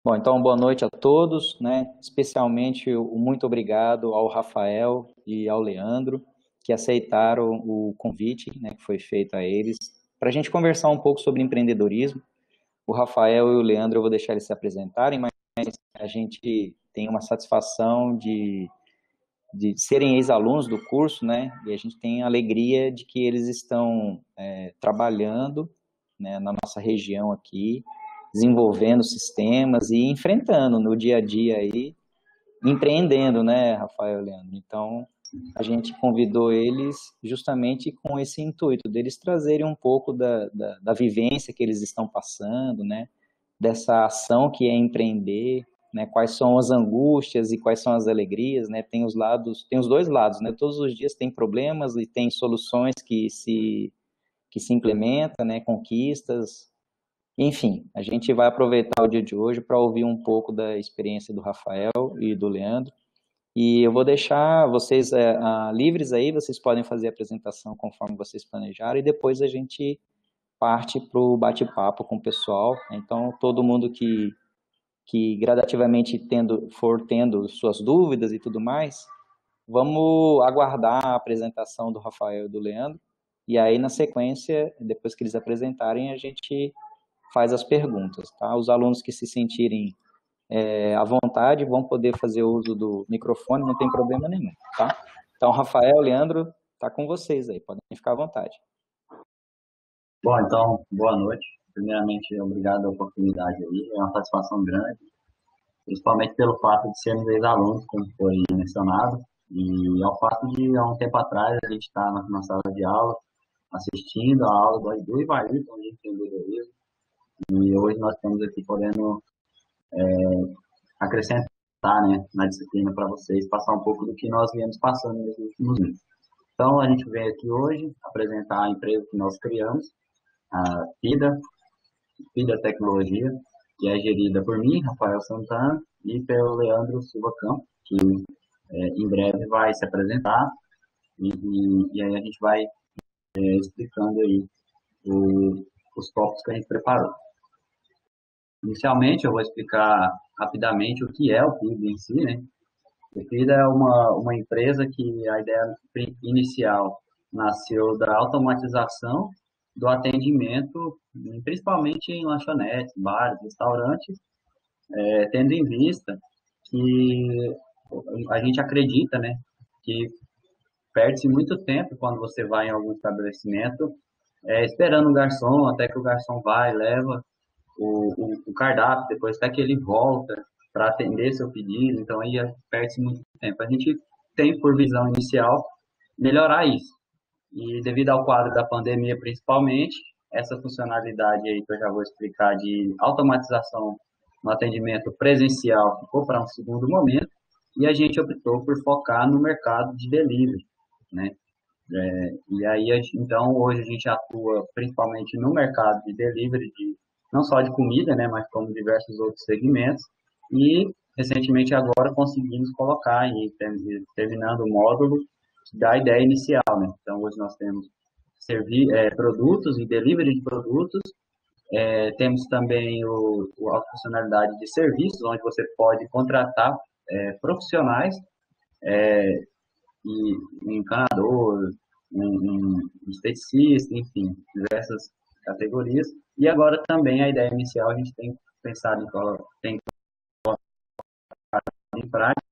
Bom, então boa noite a todos, né? Especialmente o muito obrigado ao Rafael e ao Leandro, que aceitaram o convite, né, que foi feito a eles, para a gente conversar um pouco sobre empreendedorismo. O Rafael e o Leandro eu vou deixar eles se apresentarem, mas a gente tem uma satisfação de serem ex-alunos do curso, né? E a gente tem a alegria de que eles estão trabalhando, né, na nossa região aqui, desenvolvendo sistemas e enfrentando no dia a dia aí, empreendendo, né, Rafael e Leandro? Então, a gente convidou eles justamente com esse intuito, deles trazerem um pouco da vivência que eles estão passando, né, dessa ação que é empreender, né, quais são as angústias e quais são as alegrias, né, tem os lados, tem os dois lados, né, todos os dias tem problemas e tem soluções que se implementam, né, conquistas, enfim, a gente vai aproveitar o dia de hoje para ouvir um pouco da experiência do Rafael e do Leandro. E eu vou deixar vocês livres aí, vocês podem fazer a apresentação conforme vocês planejaram, e depois a gente parte para o bate-papo com o pessoal. Então, todo mundo que gradativamente for tendo suas dúvidas e tudo mais, vamos aguardar a apresentação do Rafael e do Leandro, e aí, na sequência, depois que eles apresentarem, a gente faz as perguntas, tá? Os alunos que se sentirem à vontade vão poder fazer uso do microfone, não tem problema nenhum, tá? Então, Rafael, Leandro, tá com vocês aí, podem ficar à vontade. Bom, então, boa noite. Primeiramente, obrigado pela oportunidade aí. É uma satisfação grande, principalmente pelo fato de sermos ex-alunos, como foi mencionado, e ao fato de, há um tempo atrás, a gente estar na sala de aula, assistindo a aula do Ivailton de empreendedorismo, e hoje nós estamos aqui podendo acrescentar, né, na disciplina para vocês, passar um pouco do que nós viemos passando nos últimos meses. Então, a gente veio aqui hoje apresentar a empresa que nós criamos, a FIDA Tecnologia, que é gerida por mim, Rafael Santana, e pelo Leandro Silva Campos, que em breve vai se apresentar, e aí a gente vai explicando aí os tópicos que a gente preparou. Inicialmente, eu vou explicar rapidamente o que é o FIDA em si, né? O FIDA é uma empresa que a ideia inicial nasceu da automatização do atendimento, principalmente em lanchonetes, bares, restaurantes, tendo em vista que a gente acredita, né, que perde-se muito tempo quando você vai em algum estabelecimento, esperando o garçom, até que o garçom vai, leva o cardápio, depois até que ele volta para atender seu pedido, então aí perde-se muito tempo. A gente tem por visão inicial melhorar isso. E devido ao quadro da pandemia, principalmente, essa funcionalidade aí que eu já vou explicar de automatização no atendimento presencial ficou para um segundo momento e a gente optou por focar no mercado de delivery, né? E aí, então, hoje a gente atua principalmente no mercado de delivery, não só de comida, né, mas como diversos outros segmentos. E, recentemente, agora conseguimos colocar, e terminando o módulo, da ideia inicial, né? Então, hoje nós temos produtos e delivery de produtos, temos também a funcionalidade de serviços, onde você pode contratar profissionais e encanador, esteticista, enfim, diversas categorias. E agora também a ideia inicial a gente tem pensado tem em prática.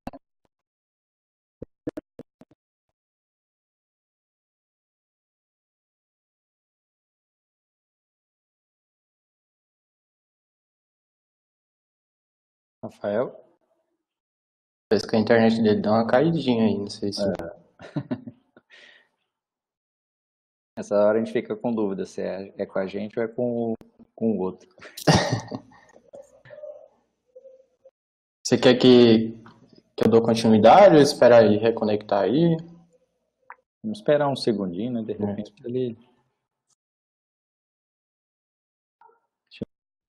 Rafael? Parece que a internet dele deu uma caidinha aí, não sei se. Essa hora a gente fica com dúvida se é com a gente ou é com o outro. Você quer que eu dou continuidade ou esperar ele reconectar aí? Vamos esperar um segundinho, né? De repente ele.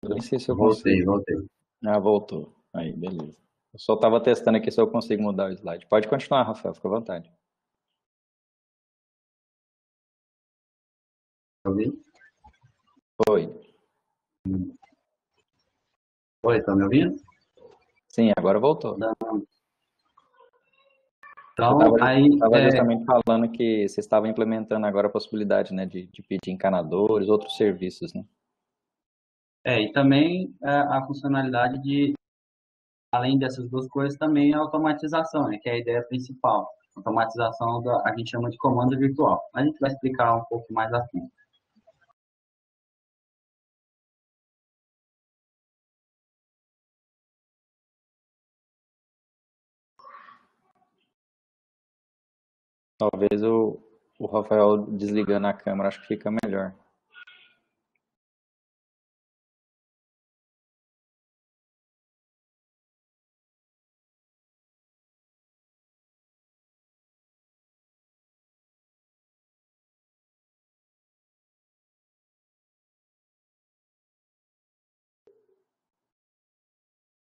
Eu nem sei se eu Voltei. consigo. Ah, voltou. Aí, beleza. Eu só estava testando aqui se eu consigo mudar o slide. Pode continuar, Rafael, fica à vontade. Oi. Oi, estão me ouvindo? Sim, agora voltou. Eu Então, aí, estava justamente falando que você estava implementando agora a possibilidade, né, de pedir encanadores, outros serviços, né? e também a funcionalidade de, além dessas duas coisas, também a automatização, né, que é a ideia principal. Automatização a gente chama de comando virtual. A gente vai explicar um pouco mais a fundo. Talvez o Rafael desligando a câmera, acho que fica melhor.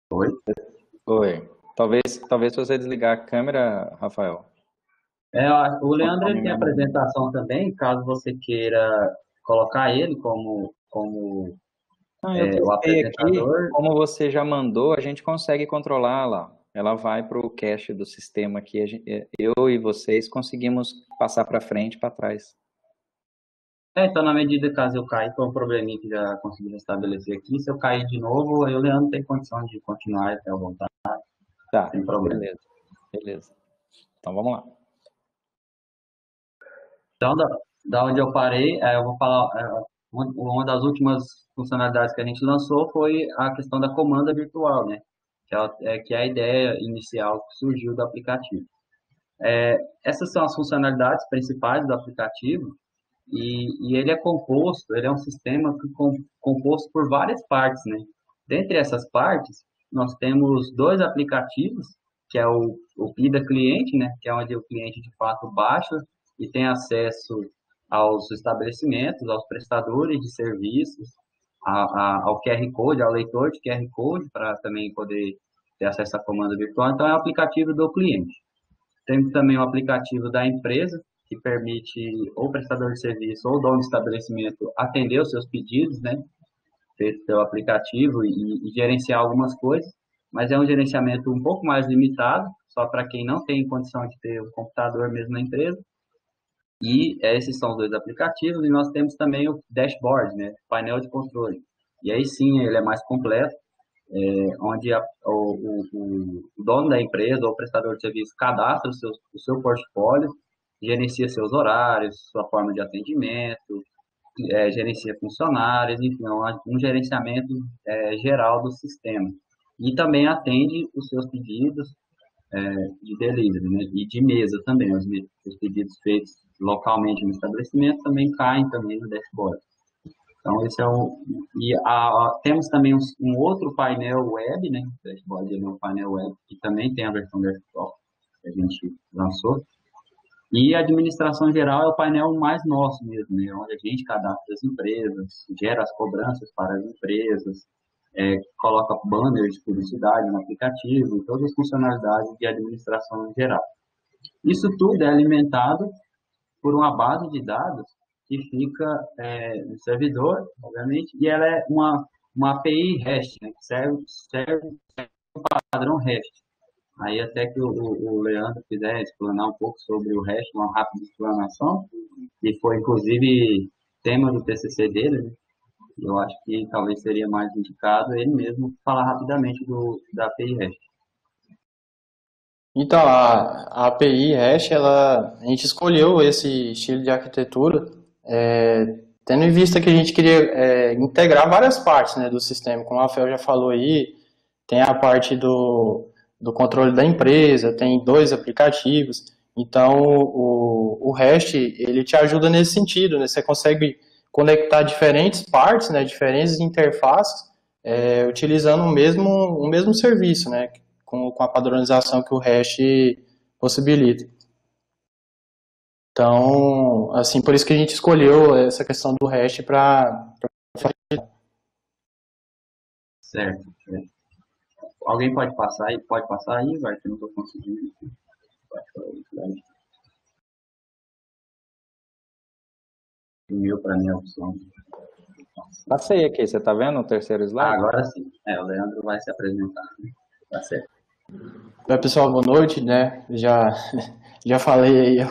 Oi? Oi. Talvez se você desligar a câmera, Rafael. O Leandro ele Conforme tem minha... apresentação também, caso você queira colocar ele como Ah, eu o testei aqui. apresentador. Como você já mandou, a gente consegue controlar lá. Ela vai para o cache do sistema aqui. Eu e vocês conseguimos passar para frente e para trás. Então, na medida caso eu cair, foi um probleminha que já consegui restabelecer aqui. Se eu cair de novo, aí o Leandro tem condição de continuar até a vontade, Tá, sem problema. beleza. Beleza. Então vamos lá. Então, da onde eu parei, eu vou falar, uma das últimas funcionalidades que a gente lançou foi a questão da comanda virtual, né? Que é a ideia inicial que surgiu do aplicativo. Essas são as funcionalidades principais do aplicativo e ele é composto, ele é um sistema composto por várias partes, né? Dentre essas partes, nós temos dois aplicativos, que é o PIDA cliente, né? Que é onde o cliente de fato baixa e tem acesso aos estabelecimentos, aos prestadores de serviços, ao QR Code, ao leitor de QR Code, para também poder ter acesso à comanda virtual. Então, é o aplicativo do cliente. Tem também o aplicativo da empresa, que permite ou prestador de serviço ou dono de estabelecimento atender os seus pedidos, né, feito pelo aplicativo e gerenciar algumas coisas, mas é um gerenciamento um pouco mais limitado, só para quem não tem condição de ter um computador mesmo na empresa. E esses são os dois aplicativos, e nós temos também o dashboard, né, painel de controle. E aí sim, ele é mais completo, onde o dono da empresa ou o prestador de serviço cadastra o seu portfólio, gerencia seus horários, sua forma de atendimento, gerencia funcionários, enfim, um gerenciamento geral do sistema. E também atende os seus pedidos de delivery, né? E de mesa também. Os pedidos feitos localmente no estabelecimento também caem também no dashboard. Então, esse é o. Temos também um outro painel web, né? O dashboard é um painel web, que também tem a versão desktop que a gente lançou. E a administração geral é o painel mais nosso mesmo, né? Onde a gente cadastra as empresas, gera as cobranças para as empresas, coloca banners de publicidade no aplicativo, e todas as funcionalidades de administração geral. Isso tudo é alimentado por uma base de dados que fica no servidor, obviamente, e ela é uma API REST, né, que serve o padrão REST. Aí até que o Leandro quiser explanar um pouco sobre o REST, uma rápida explanação, que foi inclusive tema do TCC dele, né? Eu acho que talvez seria mais indicado ele mesmo falar rapidamente da API REST. Então, a API REST, a gente escolheu esse estilo de arquitetura, tendo em vista que a gente queria integrar várias partes, né, do sistema. Como o Rafael já falou aí, tem a parte do controle da empresa, tem dois aplicativos. Então, o REST, ele te ajuda nesse sentido, né? Você consegue conectar diferentes partes, né, diferentes interfaces, utilizando o mesmo serviço, né, com a padronização que o REST possibilita. Então, assim, por isso que a gente escolheu essa questão do REST para... Certo. Alguém pode passar aí? Pode passar aí, vai, que eu não estou conseguindo. E-mail para mim é a opção. Passei aqui, você tá vendo o terceiro slide? Agora sim. O Leandro vai se apresentar. Tá certo. Oi, pessoal, boa noite, né? Já falei aí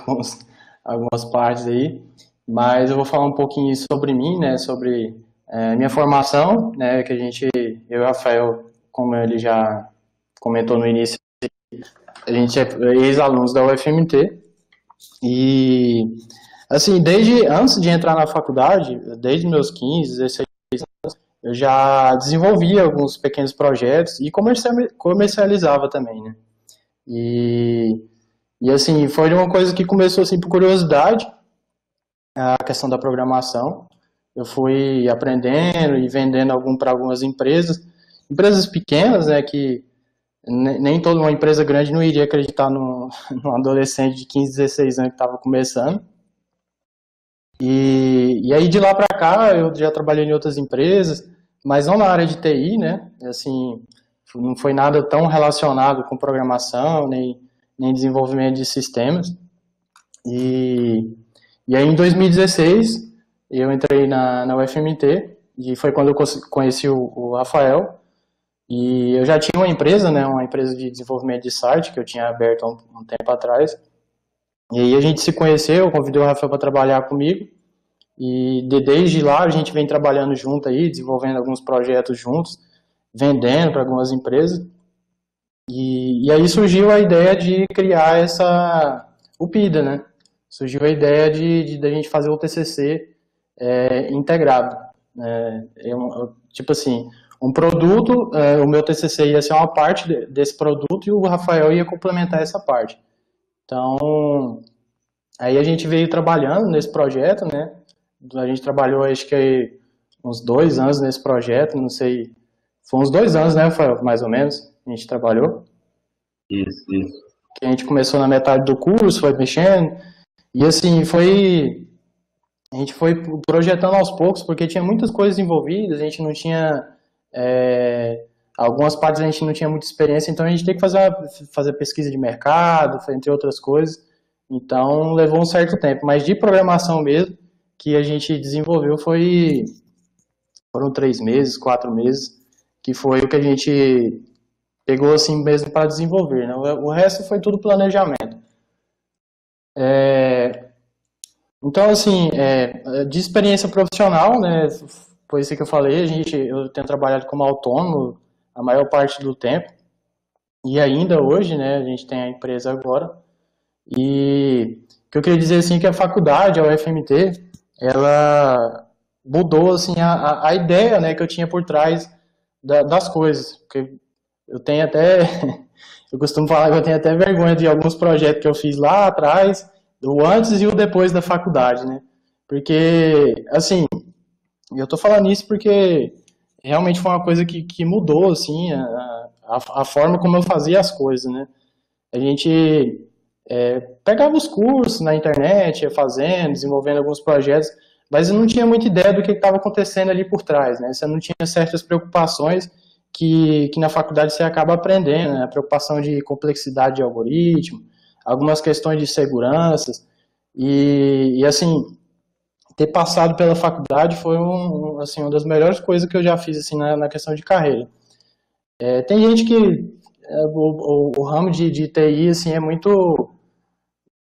algumas partes aí, mas eu vou falar um pouquinho sobre mim, né? Sobre minha formação, né? Que eu e o Rafael, como ele já comentou no início, a gente é ex-alunos da UFMT e, assim, desde antes de entrar na faculdade, desde meus 15, 16, eu já desenvolvia alguns pequenos projetos e comercializava também, né? E, e assim, foi uma coisa que começou assim por curiosidade, a questão da programação. Eu fui aprendendo e vendendo para algumas empresas pequenas, né, que nem toda uma empresa grande não iria acreditar num adolescente de 15, 16 anos que estava começando. E aí de lá para cá eu já trabalhei em outras empresas, mas não na área de TI, né? Assim, não foi nada tão relacionado com programação, nem desenvolvimento de sistemas. E, e aí em 2016 eu entrei na UFMT e foi quando eu conheci o Rafael. E eu já tinha uma empresa, né? Uma empresa de desenvolvimento de site que eu tinha aberto há um tempo atrás. E aí a gente se conheceu, eu convidei o Rafael para trabalhar comigo. E desde lá a gente vem trabalhando junto aí, desenvolvendo alguns projetos juntos, vendendo para algumas empresas. E aí surgiu a ideia de criar o PIDA, né? Surgiu a ideia de a gente fazer o TCC integrado. Tipo assim, um produto, o meu TCC ia ser uma parte desse produto e o Rafael ia complementar essa parte. Então, aí a gente veio trabalhando nesse projeto, né? A gente trabalhou, acho que uns 2 anos nesse projeto, não sei, foi uns 2 anos, né, Rafael, mais ou menos, a gente trabalhou. Isso, isso. Que a gente começou na metade do curso, foi mexendo, e assim, a gente foi projetando aos poucos, porque tinha muitas coisas envolvidas, a gente não tinha, algumas partes a gente não tinha muita experiência, então a gente tem que fazer pesquisa de mercado, entre outras coisas, então levou um certo tempo, mas de programação mesmo, que a gente desenvolveu foram 3 meses, 4 meses, que foi o que a gente pegou assim mesmo para desenvolver, né? O resto foi tudo planejamento. Então, assim, de experiência profissional, né, foi isso que eu falei, eu tenho trabalhado como autônomo a maior parte do tempo, e ainda hoje, né, a gente tem a empresa agora, e o que eu queria dizer, assim, que a faculdade, a UFMT, ela mudou, assim, a ideia, né, que eu tinha por trás das coisas, porque eu tenho até, eu costumo falar que eu tenho até vergonha de alguns projetos que eu fiz lá atrás, o antes e o depois da faculdade, né? Porque, assim, eu tô falando isso porque realmente foi uma coisa que mudou, assim, a forma como eu fazia as coisas, né? A gente pegava os cursos na internet, ia fazendo, desenvolvendo alguns projetos, mas eu não tinha muita ideia do que estava acontecendo ali por trás, né? Você não tinha certas preocupações que na faculdade você acaba aprendendo, né? A preocupação de complexidade de algoritmo, algumas questões de segurança, e assim, ter passado pela faculdade foi assim, uma das melhores coisas que eu já fiz assim, na questão de carreira. Tem gente que o ramo de TI assim, é muito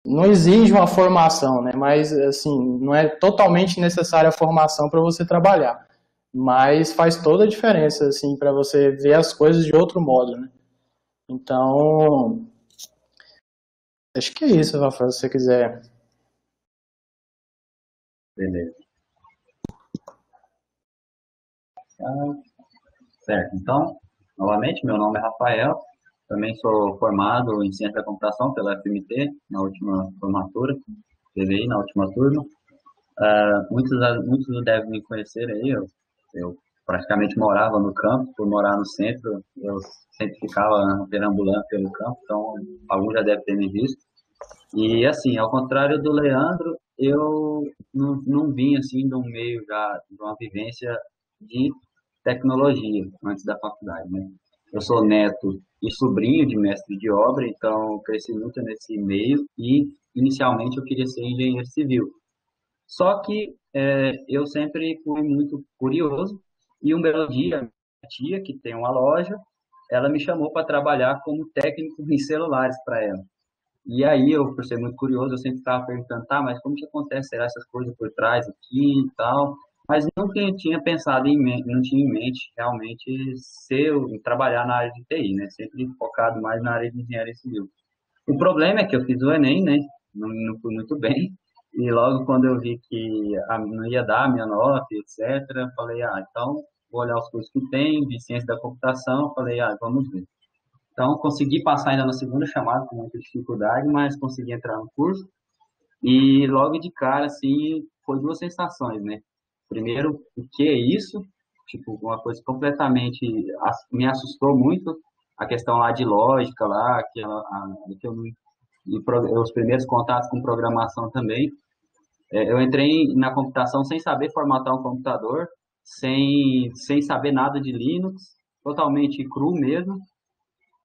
não exige uma formação, né? Mas assim, não é totalmente necessária a formação para você trabalhar, mas faz toda a diferença assim para você ver as coisas de outro modo, né? Então, acho que é isso, Rafael, se você quiser. Beleza. Certo. Então, novamente, meu nome é Rafael. Também sou formado em Ciência da Computação pela FMT, na última formatura, TVI, na última turma. Muitos devem me conhecer aí, eu praticamente morava no campo, por morar no centro, eu sempre ficava perambulando pelo campo, então alguns já devem ter me visto. E assim, ao contrário do Leandro, eu não vim assim de um meio já, de uma vivência de tecnologia antes da faculdade, né? Eu sou neto e sobrinho de mestre de obra, então cresci muito nesse meio e inicialmente eu queria ser engenheiro civil. Só que eu sempre fui muito curioso e um belo dia, minha tia, que tem uma loja, ela me chamou para trabalhar como técnico em celulares para ela. E aí, eu, por ser muito curioso, eu sempre estava perguntando, tá, mas como que acontece, será essas coisas por trás aqui e tal? Mas nunca tinha pensado não tinha em mente realmente trabalhar na área de TI, né? Sempre focado mais na área de engenharia civil. O problema é que eu fiz o Enem, né? Não fui muito bem. E logo quando eu vi que não ia dar a minha nota, etc., falei, então vou olhar os cursos que tem, de ciência da computação, falei, vamos ver. Então, consegui passar ainda na segunda chamada, com muita dificuldade, mas consegui entrar no curso. E logo de cara, assim, foi duas sensações, né? Primeiro, o que é isso? Tipo, uma coisa completamente me assustou muito, a questão lá de lógica lá, que eu não, os primeiros contatos com programação também. Eu entrei na computação sem saber formatar um computador, sem saber nada de Linux, totalmente cru mesmo,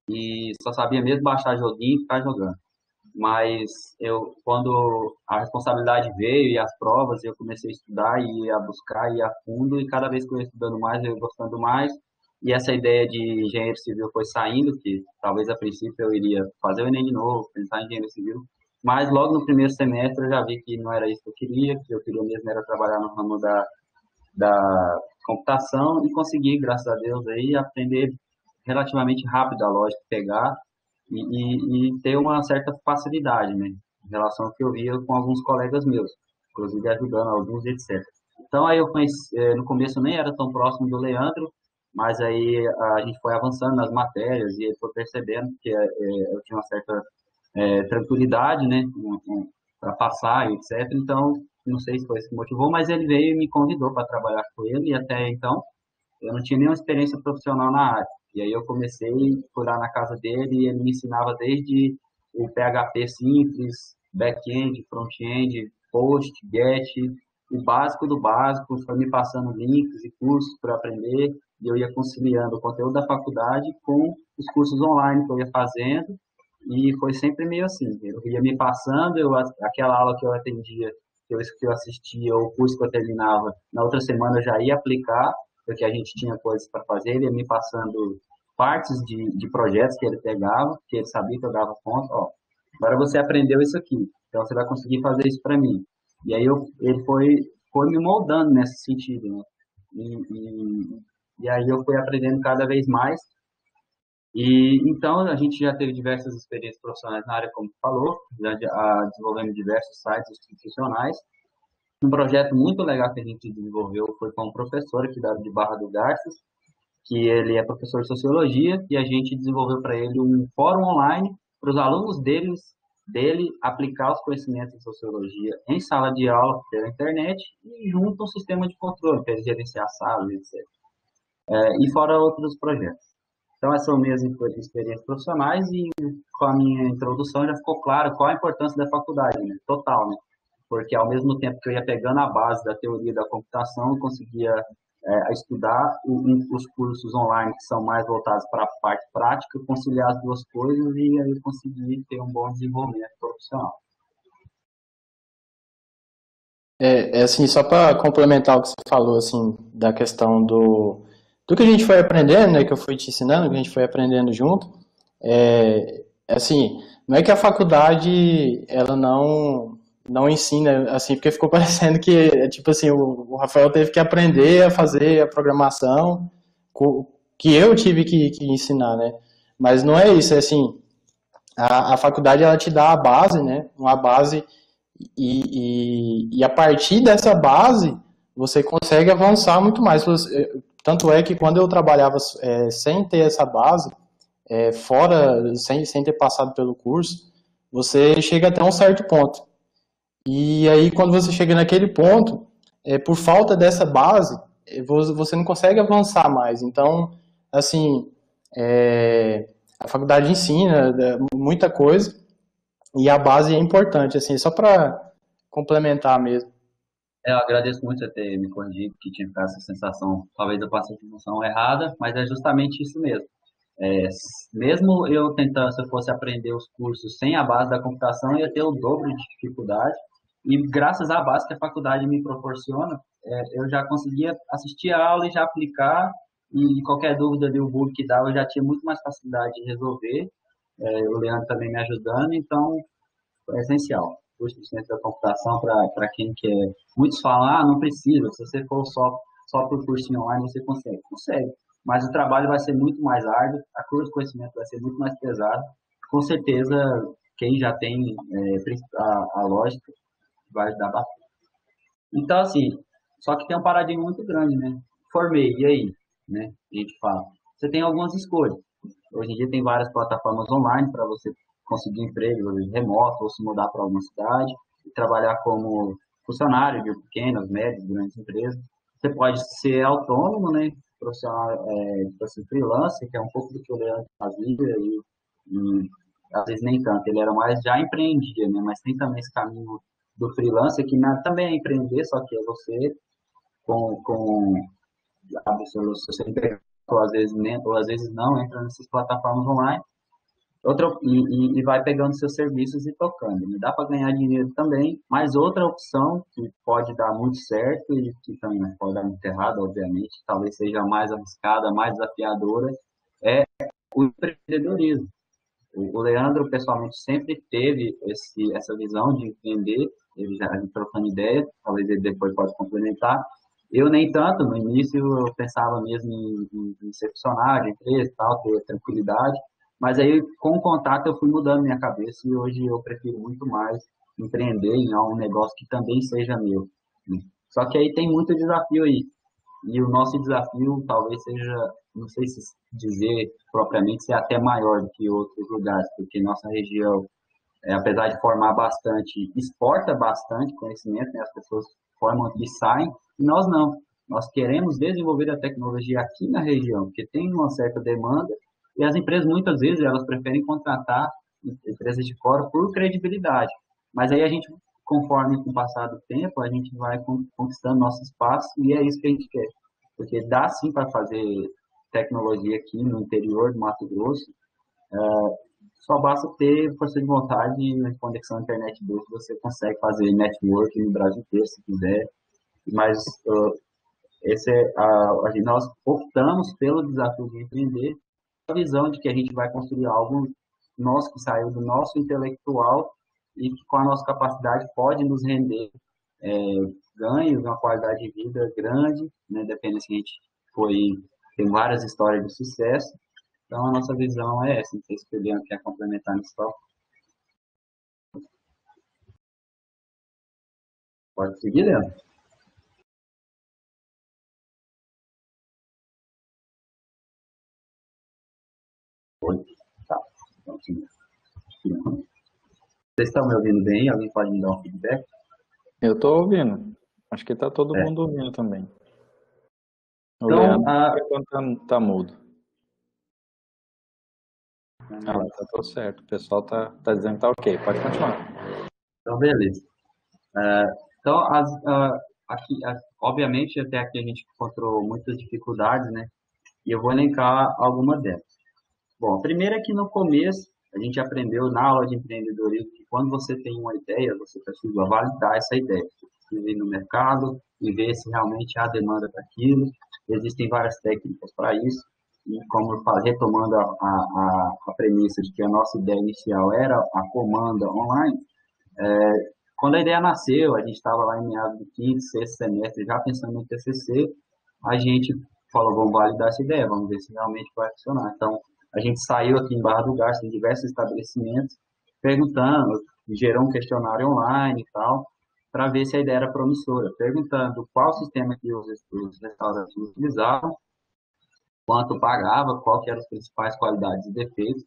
e só sabia mesmo baixar joguinho e ficar jogando. Mas quando a responsabilidade veio e as provas, eu comecei a estudar e a buscar e a fundo, e cada vez que eu ia estudando mais, eu ia gostando mais. E essa ideia de engenheiro civil foi saindo, que talvez a princípio eu iria fazer o Enem de novo, pensar em engenheiro civil. Mas logo no primeiro semestre eu já vi que não era isso que eu queria mesmo era trabalhar no ramo da computação e consegui, graças a Deus, aí aprender relativamente rápido a lógica, pegar e ter uma certa facilidade, né, em relação ao que eu via com alguns colegas meus, inclusive ajudando alguns, etc. Então aí eu conheci, no começo eu nem era tão próximo do Leandro, mas aí a gente foi avançando nas matérias e ele foi percebendo que eu tinha uma certa tranquilidade, né, para passar, etc. Então, não sei se foi isso que motivou, mas ele veio e me convidou para trabalhar com ele e até então eu não tinha nenhuma experiência profissional na área. E aí eu comecei a furar na casa dele e ele me ensinava desde o PHP simples, back-end, front-end, post, get, o básico do básico, foi me passando links e cursos para aprender e eu ia conciliando o conteúdo da faculdade com os cursos online que eu ia fazendo e foi sempre meio assim, eu ia me passando, aquela aula que eu atendia, que eu assistia, ou o curso que eu terminava, na outra semana eu já ia aplicar, porque a gente tinha coisas para fazer, ele ia me passando partes de projetos que ele pegava, que ele sabia que eu dava conta, agora você aprendeu isso aqui, então você vai conseguir fazer isso para mim. E aí ele foi me moldando nesse sentido, né? E aí eu fui aprendendo cada vez mais, e então a gente já teve diversas experiências profissionais na área, como tu falou, já desenvolvendo diversos sites institucionais. Um projeto muito legal que a gente desenvolveu foi com um professor aqui de Barra do Garças, que ele é professor de sociologia, e a gente desenvolveu para ele um fórum online para os alunos dele aplicar os conhecimentos de sociologia em sala de aula pela internet e junto a um sistema de controle, para eles gerenciar salas, etc. E fora outros projetos. Então, essas são minhas experiências profissionais e com a minha introdução já ficou claro qual a importância da faculdade, né? Total, né? Porque ao mesmo tempo que eu ia pegando a base da teoria da computação, eu conseguia estudar os cursos online que são mais voltados para a parte prática, conciliar as duas coisas e aí eu consegui ter um bom desenvolvimento profissional. Assim, só para complementar o que você falou, assim, da questão do que a gente foi aprendendo, né, que eu fui te ensinando, que a gente foi aprendendo junto, assim, não é que a faculdade, ela não ensina, assim, porque ficou parecendo que, tipo assim, o Rafael teve que aprender a fazer a programação que eu tive que ensinar, né, mas não é isso, é assim, a faculdade, ela te dá a base, né, uma base e a partir dessa base você consegue avançar muito mais. Tanto é que quando eu trabalhava sem ter essa base, fora, sem ter passado pelo curso, você chega até um certo ponto. E aí quando você chega naquele ponto, por falta dessa base, você não consegue avançar mais. Então, assim, a faculdade ensina muita coisa, e a base é importante, assim, só para complementar mesmo. Eu agradeço muito você ter me corrigido, que tinha ficado essa sensação, talvez eu passe a informação errada, mas é justamente isso mesmo. Mesmo eu tentando, se eu fosse aprender os cursos sem a base da computação, eu ia ter o dobro de dificuldade. E graças à base que a faculdade me proporciona, eu já conseguia assistir a aula e já aplicar e qualquer dúvida ali, o bug que dava, eu já tinha muito mais facilidade de resolver, o Leandro também me ajudando, então é essencial. Curso de ciência da computação para quem quer. Muitos falam, não precisa, se você for só por cursinho online, você consegue. Consegue, mas o trabalho vai ser muito mais árduo, a curva de conhecimento vai ser muito mais pesada. Com certeza, quem já tem a lógica vai ajudar bastante. Então, assim, só que tem um paradigma muito grande, né? Formei, e aí? Né? A gente fala. Você tem algumas escolhas. Hoje em dia tem várias plataformas online para você conseguir emprego remoto ou se mudar para alguma cidade e trabalhar como funcionário de pequenas, médias, grandes empresas. Você pode ser autônomo, né? Profissional, tipo assim, freelancer, que é um pouco do que o Leandro fazia e às vezes nem tanto. Ele era mais, já empreendia, né? Mas tem também esse caminho do freelancer, que também é empreender, só que é você com o seu CNPJ, ou às vezes, ou às vezes não, entra nessas plataformas online e vai pegando seus serviços e tocando. Né? Dá para ganhar dinheiro também, mas outra opção que pode dar muito certo e que também pode dar muito errado, obviamente, talvez seja mais arriscada, mais desafiadora, é o empreendedorismo. O Leandro, pessoalmente, sempre teve essa visão de empreender, ele já trocando ideia, talvez ele depois pode complementar. Eu nem tanto, no início eu pensava mesmo em ser funcionário, empresa e tal, ter tranquilidade, mas aí com o contato eu fui mudando minha cabeça e hoje eu prefiro muito mais empreender em um negócio que também seja meu. Né? Só que aí tem muito desafio aí, e o nosso desafio talvez seja, não sei se dizer propriamente, se é até maior do que outros lugares, porque nossa região, apesar de formar bastante, exporta bastante conhecimento, né? As pessoas formam aqui e saem, e nós não. Nós queremos desenvolver a tecnologia aqui na região, porque tem uma certa demanda, e as empresas, muitas vezes, elas preferem contratar empresas de fora por credibilidade. Mas aí a gente, conforme com o passar do tempo, a gente vai conquistando nosso espaço, e é isso que a gente quer. Porque dá sim para fazer tecnologia aqui no interior do Mato Grosso, só basta ter força de vontade e conexão à internet boa, que você consegue fazer network no Brasil inteiro, se quiser. Mas nós optamos pelo desafio de empreender, a visão de que a gente vai construir algo nosso, que saiu do nosso intelectual e que com a nossa capacidade pode nos render ganhos, uma qualidade de vida grande, né? Depende se a gente tem várias histórias de sucesso. Então, a nossa visão é essa. Não sei se o Juliano quer complementar nisso. Pode seguir, Leandro. Oi. Tá. Então, sim. Vocês estão me ouvindo bem? Alguém pode me dar um feedback? Eu estou ouvindo. Acho que está todo É. mundo ouvindo também. O Então, Leandro tá mudo. Lá, tá tudo certo. O pessoal tá dizendo que tá ok. Pode continuar. Então, beleza. Então, obviamente, até aqui a gente encontrou muitas dificuldades, né? E eu vou elencar algumas delas. Bom, a primeira é que no começo a gente aprendeu na aula de empreendedorismo que quando você tem uma ideia, você precisa validar essa ideia. Você precisa ir no mercado e ver se realmente há demanda para aquilo. Existem várias técnicas para isso. E como eu falei, retomando a premissa de que a nossa ideia inicial era a comanda online, quando a ideia nasceu, a gente estava lá em meados do quinto, sexto semestre, já pensando no TCC, a gente falou, vamos validar essa ideia, vamos ver se realmente vai funcionar. Então, a gente saiu aqui em Barra do Garça, em diversos estabelecimentos, perguntando, gerou um questionário online e tal, para ver se a ideia era promissora, perguntando qual sistema que os restaurantes utilizavam, quanto pagava, qual que eram as principais qualidades e defeitos.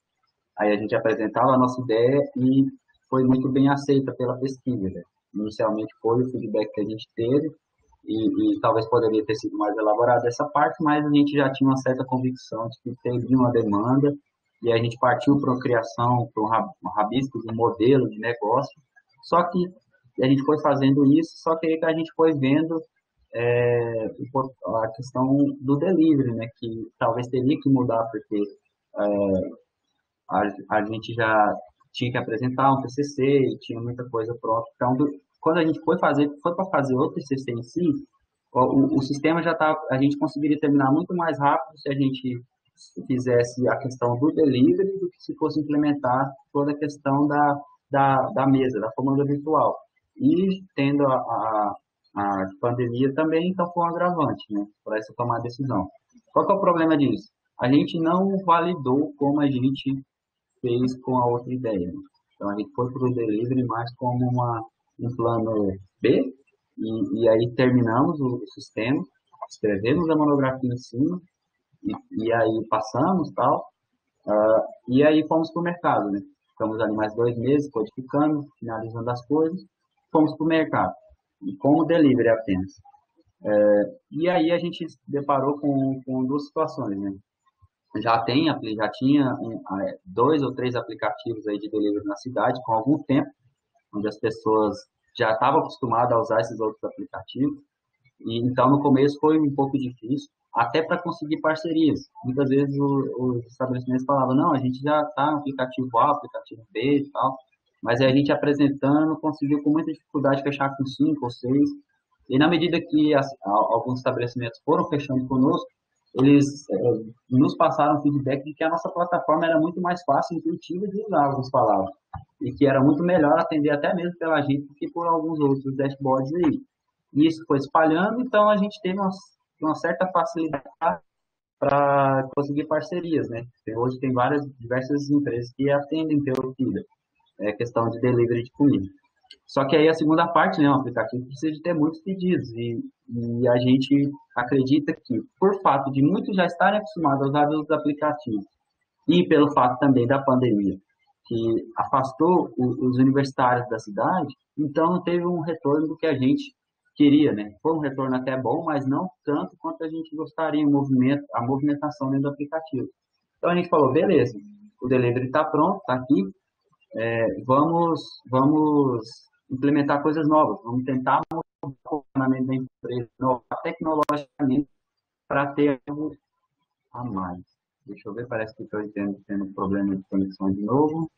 Aí a gente apresentava a nossa ideia e foi muito bem aceita pela pesquisa. Né? Inicialmente foi o feedback que a gente teve e talvez poderia ter sido mais elaborado essa parte, mas a gente já tinha uma certa convicção de que teria uma demanda e a gente partiu para a criação, para um rabisco de um modelo de negócio. Só que a gente foi fazendo isso, só que aí que a gente foi vendo a questão do delivery, né, que talvez teria que mudar, porque a gente já tinha que apresentar um TCC, tinha muita coisa pronta. Então, quando a gente foi para fazer outro TCC em si, o sistema já está, a gente conseguiria terminar muito mais rápido se a gente fizesse a questão do delivery do que se fosse implementar toda a questão da mesa, da comanda virtual. E tendo a pandemia também, então foi um agravante, né, para essa tomar a decisão. Qual que é o problema disso? A gente não validou como a gente fez com a outra ideia. Né? Então a gente foi para o delivery mais como um plano B, e aí terminamos o sistema, escrevemos a monografia em cima, e aí passamos tal, e aí fomos para o mercado, né? Ficamos ali mais 2 meses codificando, finalizando as coisas, fomos para o mercado, e com o delivery apenas. E aí a gente se deparou com 2 situações, né? Já tinha 2 ou 3 aplicativos aí de delivery na cidade, com algum tempo, onde as pessoas já estavam acostumadas a usar esses outros aplicativos, e então no começo foi um pouco difícil, até para conseguir parcerias. Muitas vezes os estabelecimentos falavam, não, a gente já está no aplicativo A, aplicativo B e tal, mas aí a gente apresentando conseguiu com muita dificuldade fechar com 5 ou 6, e na medida que alguns estabelecimentos foram fechando conosco, eles nos passaram feedback de que a nossa plataforma era muito mais fácil e intuitiva de usar, alguns falavam, e que era muito melhor atender até mesmo pela gente do que por alguns outros dashboards aí. E isso foi espalhando, então a gente teve uma certa facilidade para conseguir parcerias, né? Hoje tem diversas empresas que atendem pelo FIDA, questão de delivery de comida. Só que aí a segunda parte, né, o aplicativo precisa de ter muitos pedidos, e a gente acredita que, por fato de muitos já estarem acostumados a usar os aplicativos, e pelo fato também da pandemia, que afastou os universitários da cidade, então não teve um retorno do que a gente queria, né? Foi um retorno até bom, mas não tanto quanto a gente gostaria, a movimentação dentro do aplicativo. Então a gente falou, beleza, o delivery está pronto, está aqui, vamos implementar coisas novas, vamos tentar mudar o funcionamento da empresa, tecnologicamente, para ter algo a mais. Deixa eu ver, parece que estou tendo problema de conexão de novo.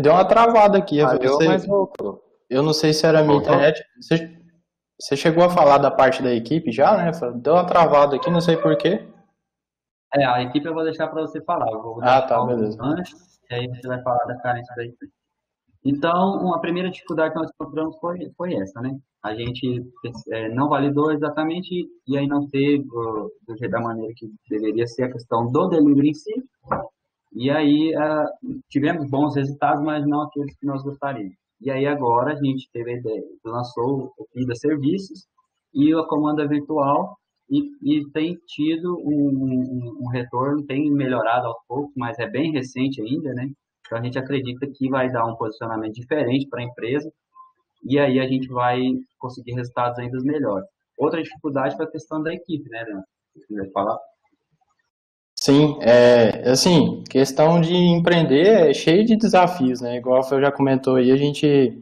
Deu uma travada aqui. Mas voltou. Eu não sei se era a minha internet. Você chegou a falar da parte da equipe já, né? Deu uma travada aqui, não sei porquê. A equipe eu vou deixar para você falar. Eu vou tá, beleza. Antes, e aí você vai falar da carência da equipe. Então, a primeira dificuldade que nós encontramos foi essa, né? A gente não validou exatamente, e aí não teve da maneira que deveria ser a questão do delivery em si. E aí tivemos bons resultados, mas não aqueles que nós gostaríamos. E aí agora a gente teve a ideia, lançou o FIDA Serviços e a comanda virtual, e tem tido um retorno, tem melhorado aos poucos, mas é bem recente ainda, né? Então a gente acredita que vai dar um posicionamento diferente para a empresa, e aí a gente vai conseguir resultados ainda melhores. Outra dificuldade foi a questão da equipe, né, Leandro? Você vai falar? Sim, assim, questão de empreender é cheio de desafios, né? Igual o Fel já comentou aí, a gente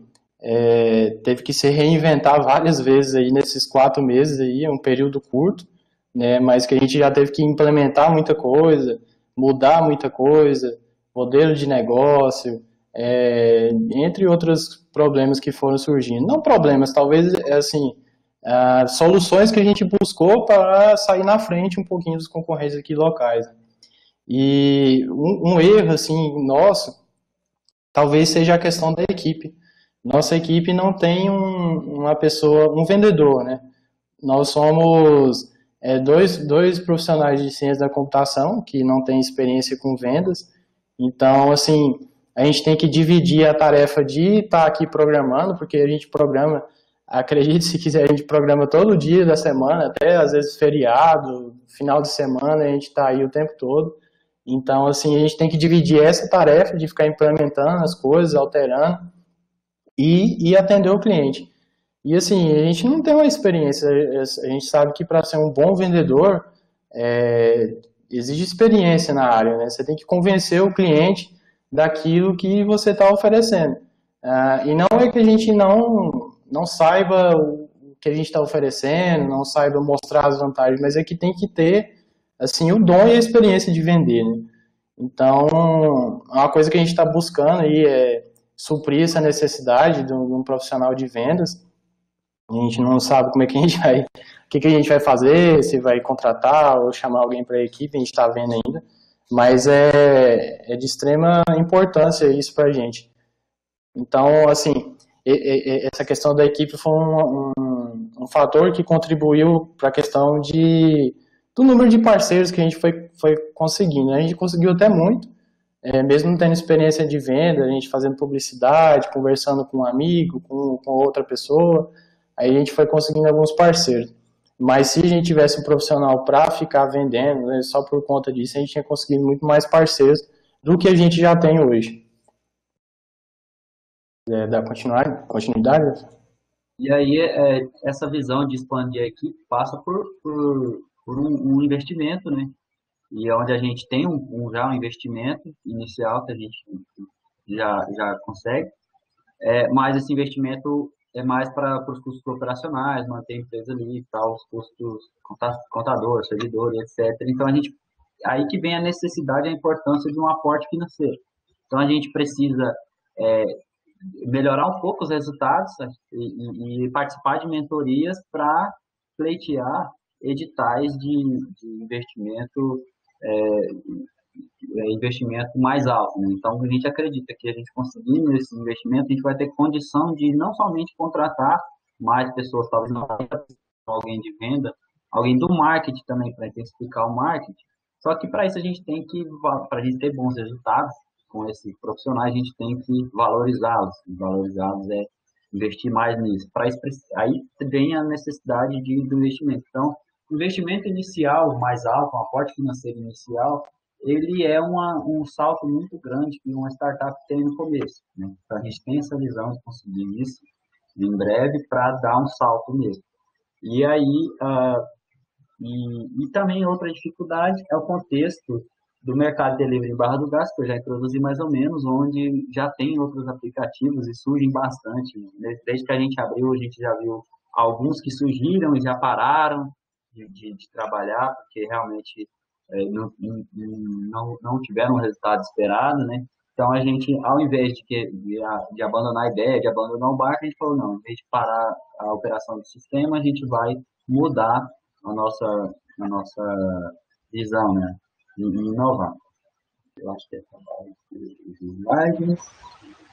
teve que se reinventar várias vezes aí nesses 4 meses aí, é um período curto, né? Mas que a gente já teve que implementar muita coisa, mudar muita coisa, modelo de negócio, entre outros problemas que foram surgindo. Não problemas, talvez, assim, soluções que a gente buscou para sair na frente um pouquinho dos concorrentes aqui locais. E um erro, assim, nosso, talvez seja a questão da equipe. Nossa equipe não tem uma pessoa, um vendedor, né? Nós somos dois profissionais de ciência da computação que não têm experiência com vendas. Então, assim, a gente tem que dividir a tarefa de estar aqui programando, porque a gente programa, acredite se quiser, a gente programa todo dia da semana, até às vezes feriado, final de semana, a gente está aí o tempo todo. Então, assim, a gente tem que dividir essa tarefa de ficar implementando as coisas, alterando e atender o cliente. E, assim, a gente não tem uma experiência, a gente sabe que para ser um bom vendedor, exige experiência na área, né? Você tem que convencer o cliente daquilo que você está oferecendo. E não é que a gente não saiba o que a gente está oferecendo, não saiba mostrar as vantagens, mas é que tem que ter, assim, o dom e a experiência de vender, né? Então, uma coisa que a gente está buscando aí é suprir essa necessidade de um profissional de vendas. A gente não sabe como é que a gente vai, o que a gente vai fazer, se vai contratar ou chamar alguém para a equipe, a gente está vendo ainda. Mas é de extrema importância isso para a gente. Então, assim, essa questão da equipe foi um fator que contribuiu para a questão do número de parceiros que a gente foi conseguindo. A gente conseguiu até muito, mesmo não tendo experiência de venda, a gente fazendo publicidade, conversando com um amigo, com outra pessoa, aí a gente foi conseguindo alguns parceiros. Mas se a gente tivesse um profissional para ficar vendendo, né, só por conta disso, a gente tinha conseguido muito mais parceiros do que a gente já tem hoje. Dar continuidade? E aí, essa visão de expandir a equipe passa por um investimento, né? E é onde a gente tem já um investimento inicial que a gente já consegue, mas esse investimento é mais para os custos operacionais, manter a empresa ali, para os custos contador, servidor, etc. Então, aí que vem a necessidade e a importância de um aporte financeiro. Então, a gente precisa melhorar um pouco os resultados e participar de mentorias para pleitear editais de investimento, investimento mais alto, né? Então, a gente acredita que a gente conseguindo esse investimento, a gente vai ter condição de não somente contratar mais pessoas, talvez não alguém de venda, alguém do marketing também, para intensificar o marketing. Só que para isso a gente tem que, para a gente ter bons resultados com esses profissionais, a gente tem que valorizá-los. Valorizá-los é investir mais nisso. Para isso, aí vem a necessidade do investimento. Então, o investimento inicial mais alto, um aporte financeiro inicial, ele é um salto muito grande que uma startup tem no começo, né? Então, a gente tem essa visão de conseguir isso em breve para dar um salto mesmo. E aí, e também outra dificuldade é o contexto do mercado de delivery em Barra do Garças, que eu já introduzi mais ou menos, onde já tem outros aplicativos e surgem bastante, né? Desde que a gente abriu, a gente já viu alguns que surgiram e já pararam de trabalhar, porque realmente não tiveram o resultado esperado, né? Então, a gente, ao invés de abandonar a ideia, de abandonar o barco, a gente falou, não, em vez de parar a operação do sistema, a gente vai mudar a nossa visão, né? E inovar. Eu acho que essa os slides.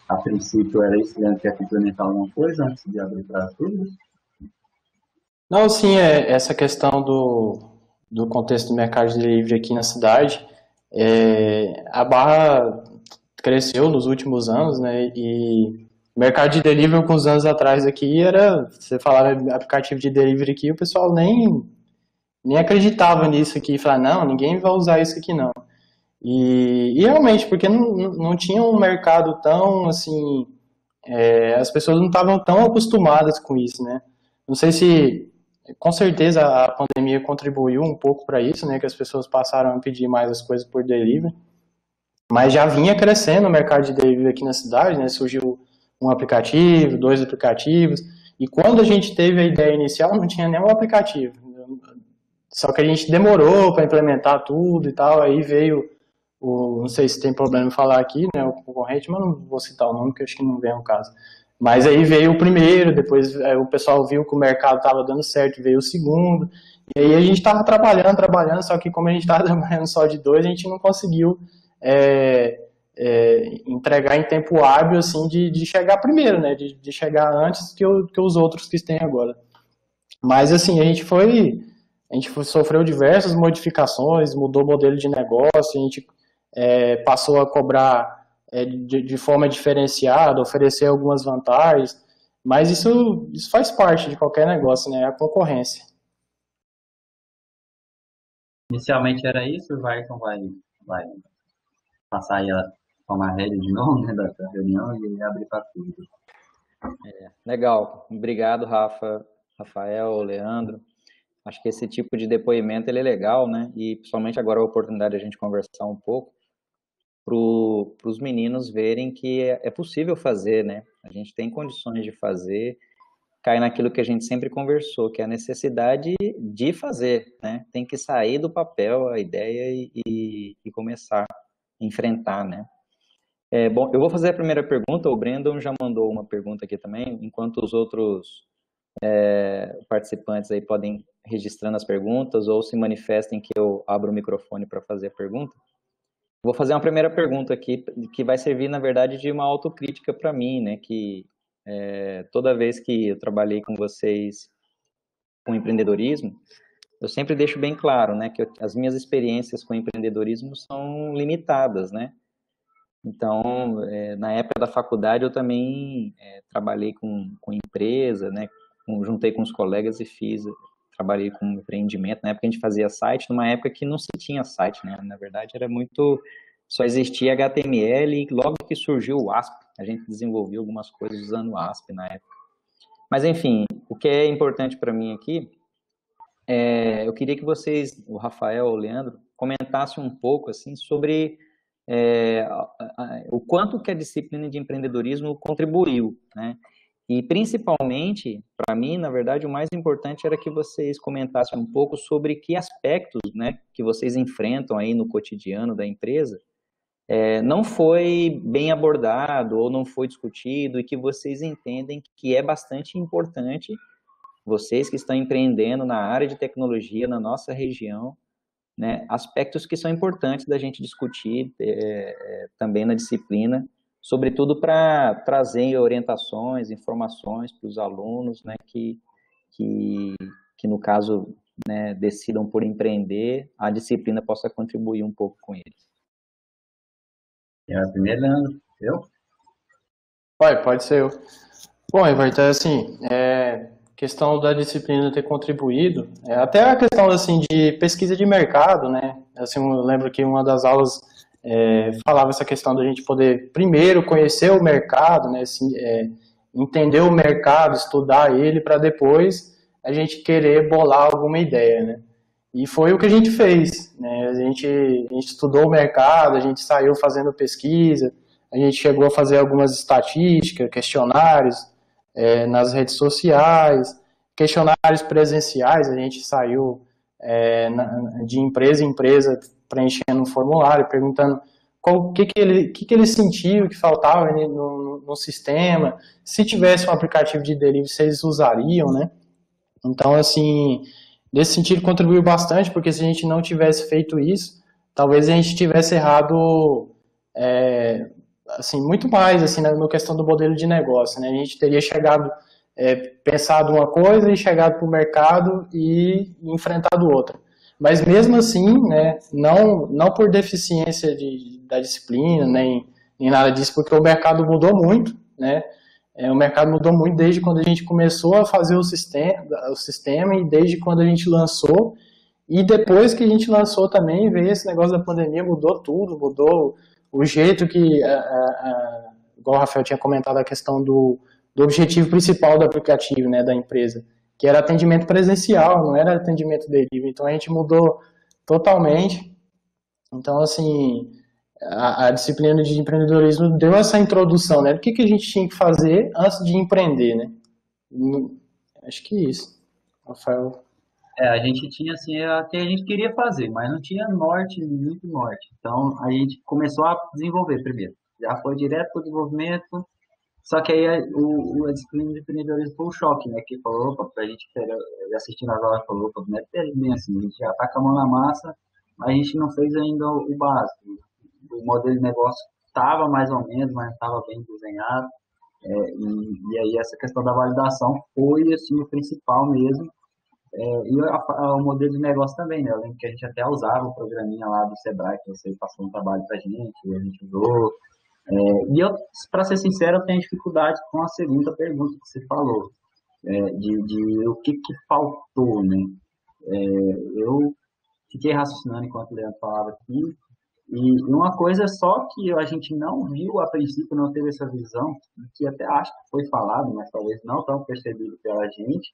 A princípio era isso, Leandro, quer complementar alguma coisa antes de abrir para tudo? Não, sim, essa questão do contexto do mercado de delivery aqui na cidade, a Barra cresceu nos últimos anos, né, e o mercado de delivery alguns anos atrás aqui você falava aplicativo de delivery aqui, o pessoal nem acreditava nisso aqui, falava, não, ninguém vai usar isso aqui não. E realmente, porque não tinha um mercado tão, assim, as pessoas não estavam tão acostumadas com isso, né. Não sei se, com certeza, a pandemia contribuiu um pouco para isso, né, que as pessoas passaram a pedir mais as coisas por delivery, mas já vinha crescendo o mercado de delivery aqui na cidade, né, surgiu um aplicativo, 2 aplicativos, e quando a gente teve a ideia inicial, não tinha nenhum aplicativo, só que a gente demorou para implementar tudo e tal, aí veio não sei se tem problema em falar aqui, né, o concorrente, mas não vou citar o nome, porque acho que não vem ao caso. Mas aí veio o primeiro, depois o pessoal viu que o mercado estava dando certo, veio o segundo, e aí a gente estava trabalhando, só que como a gente estava trabalhando só de 2, a gente não conseguiu entregar em tempo hábil, assim, de chegar primeiro, né, de chegar antes que os outros que tem agora. Mas, assim, a gente sofreu diversas modificações, mudou o modelo de negócio, a gente passou a cobrar de forma diferenciada, oferecer algumas vantagens, mas isso faz parte de qualquer negócio, né? A concorrência. Inicialmente era isso, o Vairton vai passar aí a tomar a rédea de novo, né, da reunião e abrir para tudo. Legal, obrigado, Rafael, Leandro. Acho que esse tipo de depoimento ele é legal, né? E principalmente agora a oportunidade de a gente conversar um pouco para os meninos verem que é possível fazer, né? A gente tem condições de fazer, cai naquilo que a gente sempre conversou, que é a necessidade de fazer, né? Tem que sair do papel a ideia e começar a enfrentar, né? Bom, eu vou fazer a primeira pergunta, o Brandon já mandou uma pergunta aqui também, enquanto os outros participantes aí podem registrando as perguntas ou se manifestem que eu abro o microfone para fazer a pergunta. Vou fazer uma primeira pergunta aqui, que vai servir, na verdade, de uma autocrítica para mim, né, que toda vez que eu trabalhei com vocês com empreendedorismo, eu sempre deixo bem claro, né, que as minhas experiências com empreendedorismo são limitadas, né. Então, na época da faculdade, eu também trabalhei com empresa, né, juntei com os colegas e trabalhei com empreendimento. Na época a gente fazia site, numa época que não se tinha site, né, na verdade era só existia HTML e logo que surgiu o ASP, a gente desenvolveu algumas coisas usando o ASP na época. Mas, enfim, o que é importante para mim aqui, eu queria que vocês, o Rafael, o Leandro, comentassem um pouco, assim, sobre o quanto que a disciplina de empreendedorismo contribuiu, né? E principalmente, para mim, na verdade, o mais importante era que vocês comentassem um pouco sobre que aspectos, né, que vocês enfrentam aí no cotidiano da empresa, não foi bem abordado ou não foi discutido e que vocês entendem que é bastante importante, vocês que estão empreendendo na área de tecnologia na nossa região, né, aspectos que são importantes da gente discutir também na disciplina, sobretudo para trazer orientações, informações para os alunos, né, que no caso, né, decidam por empreender, a disciplina possa contribuir um pouco com eles. Primeiro, Leandro, eu? Pode ser eu. Bom, Everton, assim, questão da disciplina ter contribuído, até a questão, assim, de pesquisa de mercado, né, assim, eu lembro que uma das aulas falava essa questão da gente poder, primeiro, conhecer o mercado, né, assim, entender o mercado, estudar ele, para depois a gente querer bolar alguma ideia, né. E foi o que a gente fez, né, a gente estudou o mercado, a gente saiu fazendo pesquisa, a gente chegou a fazer algumas estatísticas, questionários nas redes sociais, questionários presenciais, a gente saiu de empresa em empresa preenchendo um formulário, perguntando o que ele sentiu que faltava no sistema, se tivesse um aplicativo de delivery, vocês usariam, né? Então, assim, nesse sentido contribuiu bastante, porque se a gente não tivesse feito isso, talvez a gente tivesse errado assim, muito mais assim, na questão do modelo de negócio, né? A gente teria pensado uma coisa e chegado para o mercado e enfrentado outra. Mas mesmo assim, né, não por deficiência da disciplina, nem nada disso, porque o mercado mudou muito, né? O mercado mudou muito desde quando a gente começou a fazer o sistema e desde quando a gente lançou. E depois que a gente lançou também, veio esse negócio da pandemia, mudou tudo, mudou o jeito que, igual o Rafael tinha comentado, a questão do objetivo principal do aplicativo, né, da empresa, que era atendimento presencial, não era atendimento delivery. Então a gente mudou totalmente. Então, assim, a disciplina de empreendedorismo deu essa introdução, né, do que a gente tinha que fazer antes de empreender, né. Acho que é isso, Rafael. A gente tinha, assim, até a gente queria fazer, mas não tinha norte, muito norte. Então, a gente começou a desenvolver primeiro. Já foi direto para o desenvolvimento, só que aí a disciplina de empreendedorismo foi um choque, né? Que falou, opa, a gente assistindo as aulas, falou, opa, não é bem assim, a gente já tá com a mão na massa, mas a gente não fez ainda o básico. O modelo de negócio estava mais ou menos, mas não estava bem desenhado. E aí essa questão da validação foi, assim, o principal mesmo. E o modelo de negócio também, né? Eu lembro que a gente até usava o programinha lá do Sebrae, que você passou um trabalho pra gente, e a gente usou. E eu, para ser sincero, eu tenho dificuldade com a segunda pergunta que você falou, de o que faltou, né? Eu fiquei raciocinando enquanto o Leandro falava aqui, e uma coisa só que a gente não viu a princípio, não teve essa visão, que até acho que foi falado, mas talvez não tão percebido pela gente,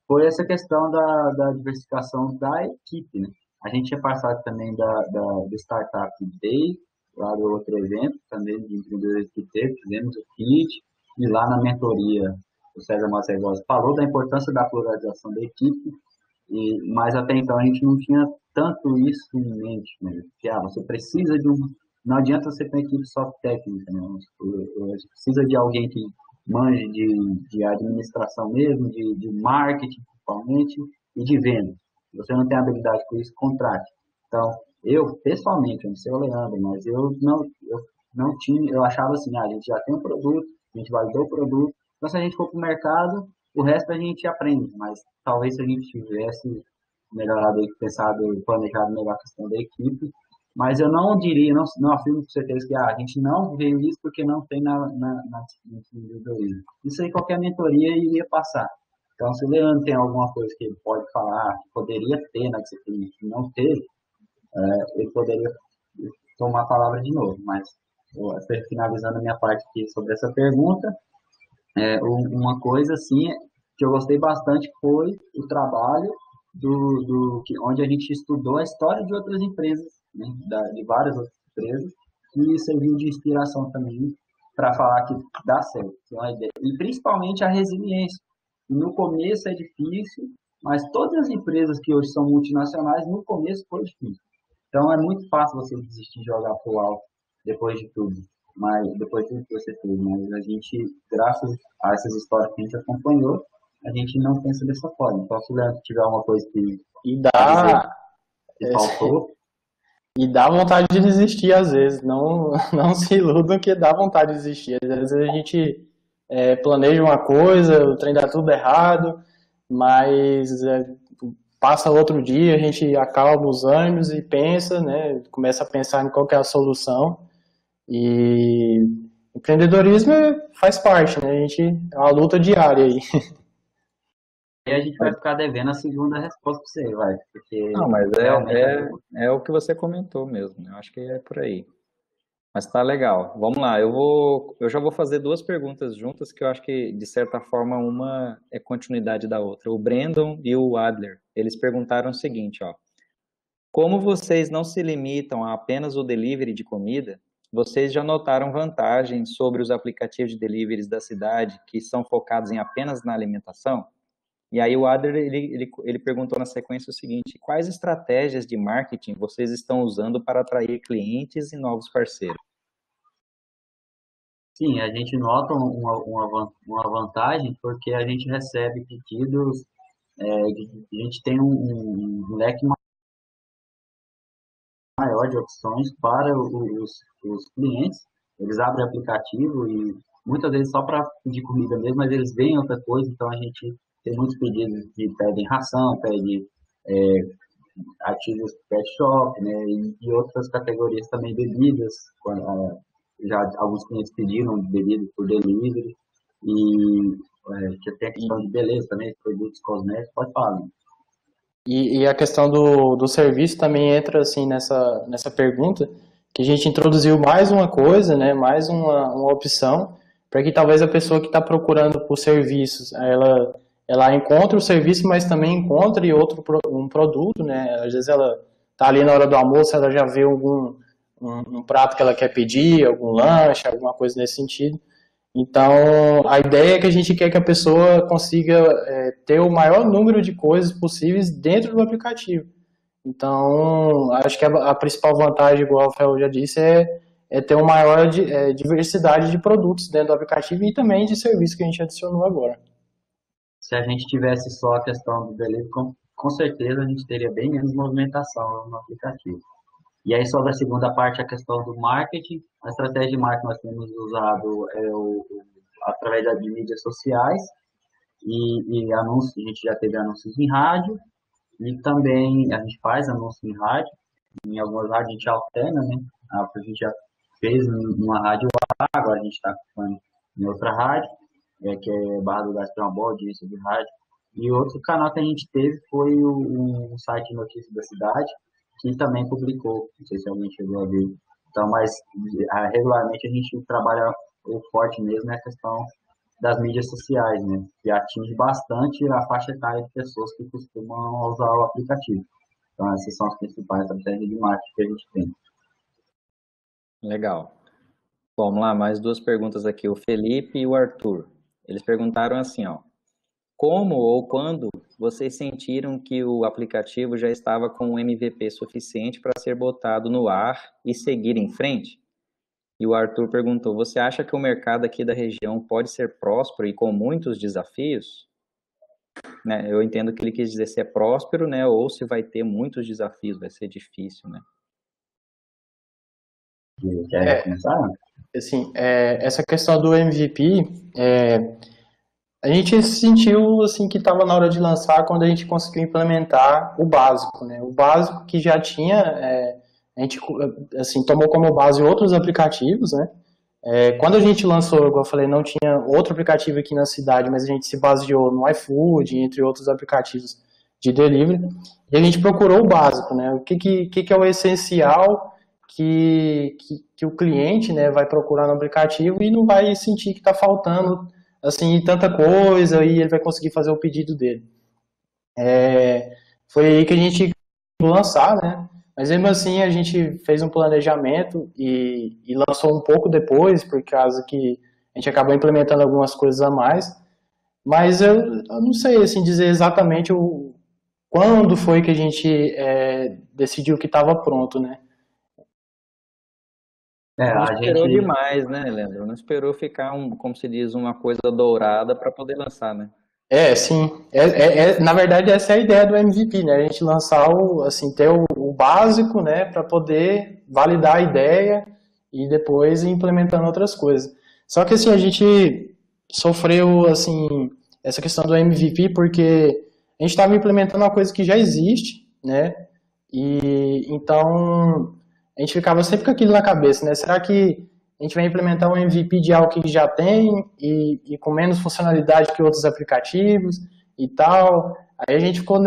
foi essa questão da diversificação da equipe, né? A gente tinha passado também do Startup Day, lá do outro evento, também de empreendedores que teve, fizemos o kit, e lá na mentoria, o César Macegosi falou da importância da pluralização da equipe, mas até então a gente não tinha tanto isso em mente, né? Que você precisa não adianta você ter uma equipe só técnica, né? Você precisa de alguém que manje de administração mesmo, de marketing, principalmente, e de venda. Se você não tem habilidade com isso, contrate. Então, eu, pessoalmente, eu não sei o Leandro, mas eu não tinha, eu achava assim, a gente já tem um produto, a gente validou o produto, então se a gente for para o mercado, o resto a gente aprende, mas talvez se a gente tivesse melhorado, pensado, planejado melhor a questão da equipe, mas eu não diria, não afirmo com certeza que a gente não veio isso porque não tem na empreendedorismo. Isso aí qualquer mentoria iria passar. Então, se o Leandro tem alguma coisa que ele pode falar, que poderia ter na disciplina, que não teve, ele poderia tomar a palavra de novo. Mas, finalizando a minha parte aqui sobre essa pergunta, uma coisa assim que eu gostei bastante foi o trabalho onde a gente estudou a história de outras empresas, né, de várias outras empresas, que serviu de inspiração também para falar que dá certo. E principalmente a resiliência. No começo é difícil, mas todas as empresas que hoje são multinacionais, no começo foi difícil. Então é muito fácil você desistir de jogar pro alto depois de tudo, mas depois de tudo que você fez. Mas a gente, graças a essas histórias que a gente acompanhou, a gente não pensa dessa forma. Então, se o Leandro tiver alguma coisa E dá, que faltou, e dá vontade de desistir às vezes. Não, não se iludam que dá vontade de desistir. Às vezes a gente planeja uma coisa, o trem dá tudo errado, mas passa outro dia, a gente acalma os ânimos e pensa, né? Começa a pensar em qual que é a solução. E empreendedorismo faz parte, né? É uma luta diária aí. aí a gente vai ficar devendo a segunda resposta para você, vai, porque Não, mas realmente é o que você comentou mesmo, né? Eu acho que é por aí. Mas tá legal. Vamos lá, eu já vou fazer duas perguntas juntas que eu acho que, de certa forma, uma é continuidade da outra. O Brandon e o Adler, eles perguntaram o seguinte, ó. Como vocês não se limitam a apenas o delivery de comida, vocês já notaram vantagens sobre os aplicativos de deliveries da cidade que são focados em apenas na alimentação? E aí o Adler, ele perguntou na sequência o seguinte, quais estratégias de marketing vocês estão usando para atrair clientes e novos parceiros? sim, a gente nota uma vantagem porque a gente recebe pedidos, a gente tem um leque maior de opções para os clientes. Eles abrem o aplicativo e muitas vezes só para pedir comida mesmo, mas eles veem outra coisa, então a gente tem muitos pedidos que pedem ração, pedem artigos pet shop, né, e outras categorias também bebidas, já alguns clientes pediram bebidas por delivery, e que tem a questão de beleza também, produtos cosméticos, pode falar. Né? E a questão do serviço também entra assim nessa pergunta, que a gente introduziu mais uma coisa, né, mais uma opção, para que talvez a pessoa que está procurando por serviços, ela encontre o serviço, mas também encontre um produto, né, às vezes ela está ali na hora do almoço, ela já vê um prato que ela quer pedir, algum lanche, alguma coisa nesse sentido. Então, a ideia é que a gente quer que a pessoa consiga ter o maior número de coisas possíveis dentro do aplicativo. Então, acho que a principal vantagem, igual o Rafael já disse, é ter uma maior diversidade de produtos dentro do aplicativo e também de serviços que a gente adicionou agora. Se a gente tivesse só a questão do delivery, com certeza a gente teria bem menos movimentação no aplicativo. E aí, sobre a segunda parte, a questão do marketing. A estratégia de marketing nós temos usado através de mídias sociais e anúncios. A gente já teve anúncios em rádio e também a gente faz anúncios em rádio. Em algumas rádios a gente alterna, né? A gente já fez numa rádio lá, agora a gente está fazendo em outra rádio, que é Barra do Gás, tem uma boa audiência de rádio. E outro canal que a gente teve foi um site de notícias da cidade, que também publicou, não sei se alguém chegou a ver. Então, mas regularmente a gente trabalha o forte mesmo é a questão das mídias sociais, né? Que atinge bastante a faixa etária de pessoas que costumam usar o aplicativo. Então, essas são as principais estratégias de marketing que a gente tem. Legal. Vamos lá, mais duas perguntas aqui. O Felipe e o Arthur. Eles perguntaram assim, ó. Como ou quando vocês sentiram que o aplicativo já estava com um MVP suficiente para ser botado no ar e seguir em frente? E o Arthur perguntou, você acha que o mercado aqui da região pode ser próspero e com muitos desafios? Né, eu entendo que ele quis dizer se é próspero, né, ou se vai ter muitos desafios, vai ser difícil, né? Quer começar? Assim, essa questão do MVP, a gente sentiu assim que estava na hora de lançar quando a gente conseguiu implementar o básico, né? O básico que já tinha, a gente assim tomou como base outros aplicativos, né? Quando a gente lançou, como eu falei, não tinha outro aplicativo aqui na cidade, mas a gente se baseou no iFood, entre outros aplicativos de delivery, e a gente procurou o básico, né? O que é o essencial que o cliente, né, vai procurar no aplicativo e não vai sentir que está faltando assim tanta coisa e ele vai conseguir fazer o pedido dele. Foi aí que a gente lançar, né? Mas mesmo assim a gente fez um planejamento e lançou um pouco depois, por causa que a gente acabou implementando algumas coisas a mais. Mas eu não sei assim, dizer exatamente quando foi que a gente decidiu que estava pronto, né? Não esperou demais, né, Leandro? Não esperou ficar, como se diz, uma coisa dourada para poder lançar, né? Sim. Na verdade, essa é a ideia do MVP, né? A gente lançar ter o básico, né? Para poder validar a ideia e depois ir implementando outras coisas. Só que, assim, a gente sofreu, assim, essa questão do MVP porque a gente estava implementando uma coisa que já existe, né? E, então, a gente ficava sempre com aquilo na cabeça, né? Será que a gente vai implementar um MVP de algo que já tem e com menos funcionalidade que outros aplicativos e tal? Aí a gente ficou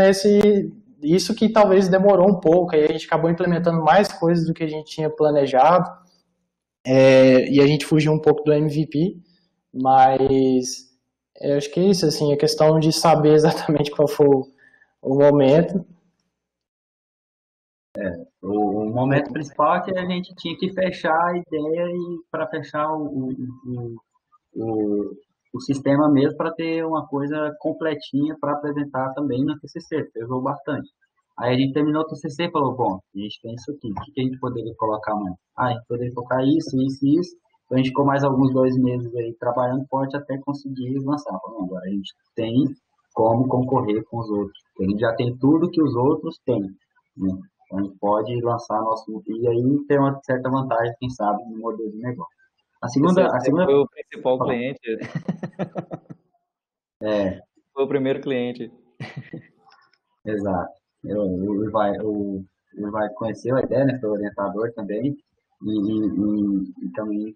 isso que talvez demorou um pouco, aí a gente acabou implementando mais coisas do que a gente tinha planejado, e a gente fugiu um pouco do MVP, mas eu acho que é isso, assim, a questão de saber exatamente qual foi o momento. O momento principal é que a gente tinha que fechar a ideia e para fechar o sistema mesmo para ter uma coisa completinha para apresentar também no TCC, pesou bastante. Aí a gente terminou o TCC e falou, bom, a gente tem isso aqui, o que a gente poderia colocar mais? A gente poderia colocar isso, isso e isso. Então a gente ficou mais alguns 2 meses aí trabalhando forte até conseguir lançar. Falou, agora a gente tem como concorrer com os outros. A gente já tem tudo que os outros têm, né? Então, a gente pode lançar nosso e aí ter uma certa vantagem, quem sabe, no modelo de negócio. A segunda foi o principal cliente. Foi o primeiro cliente. Exato. Ele vai conhecer a ideia, né? Foi orientador também e também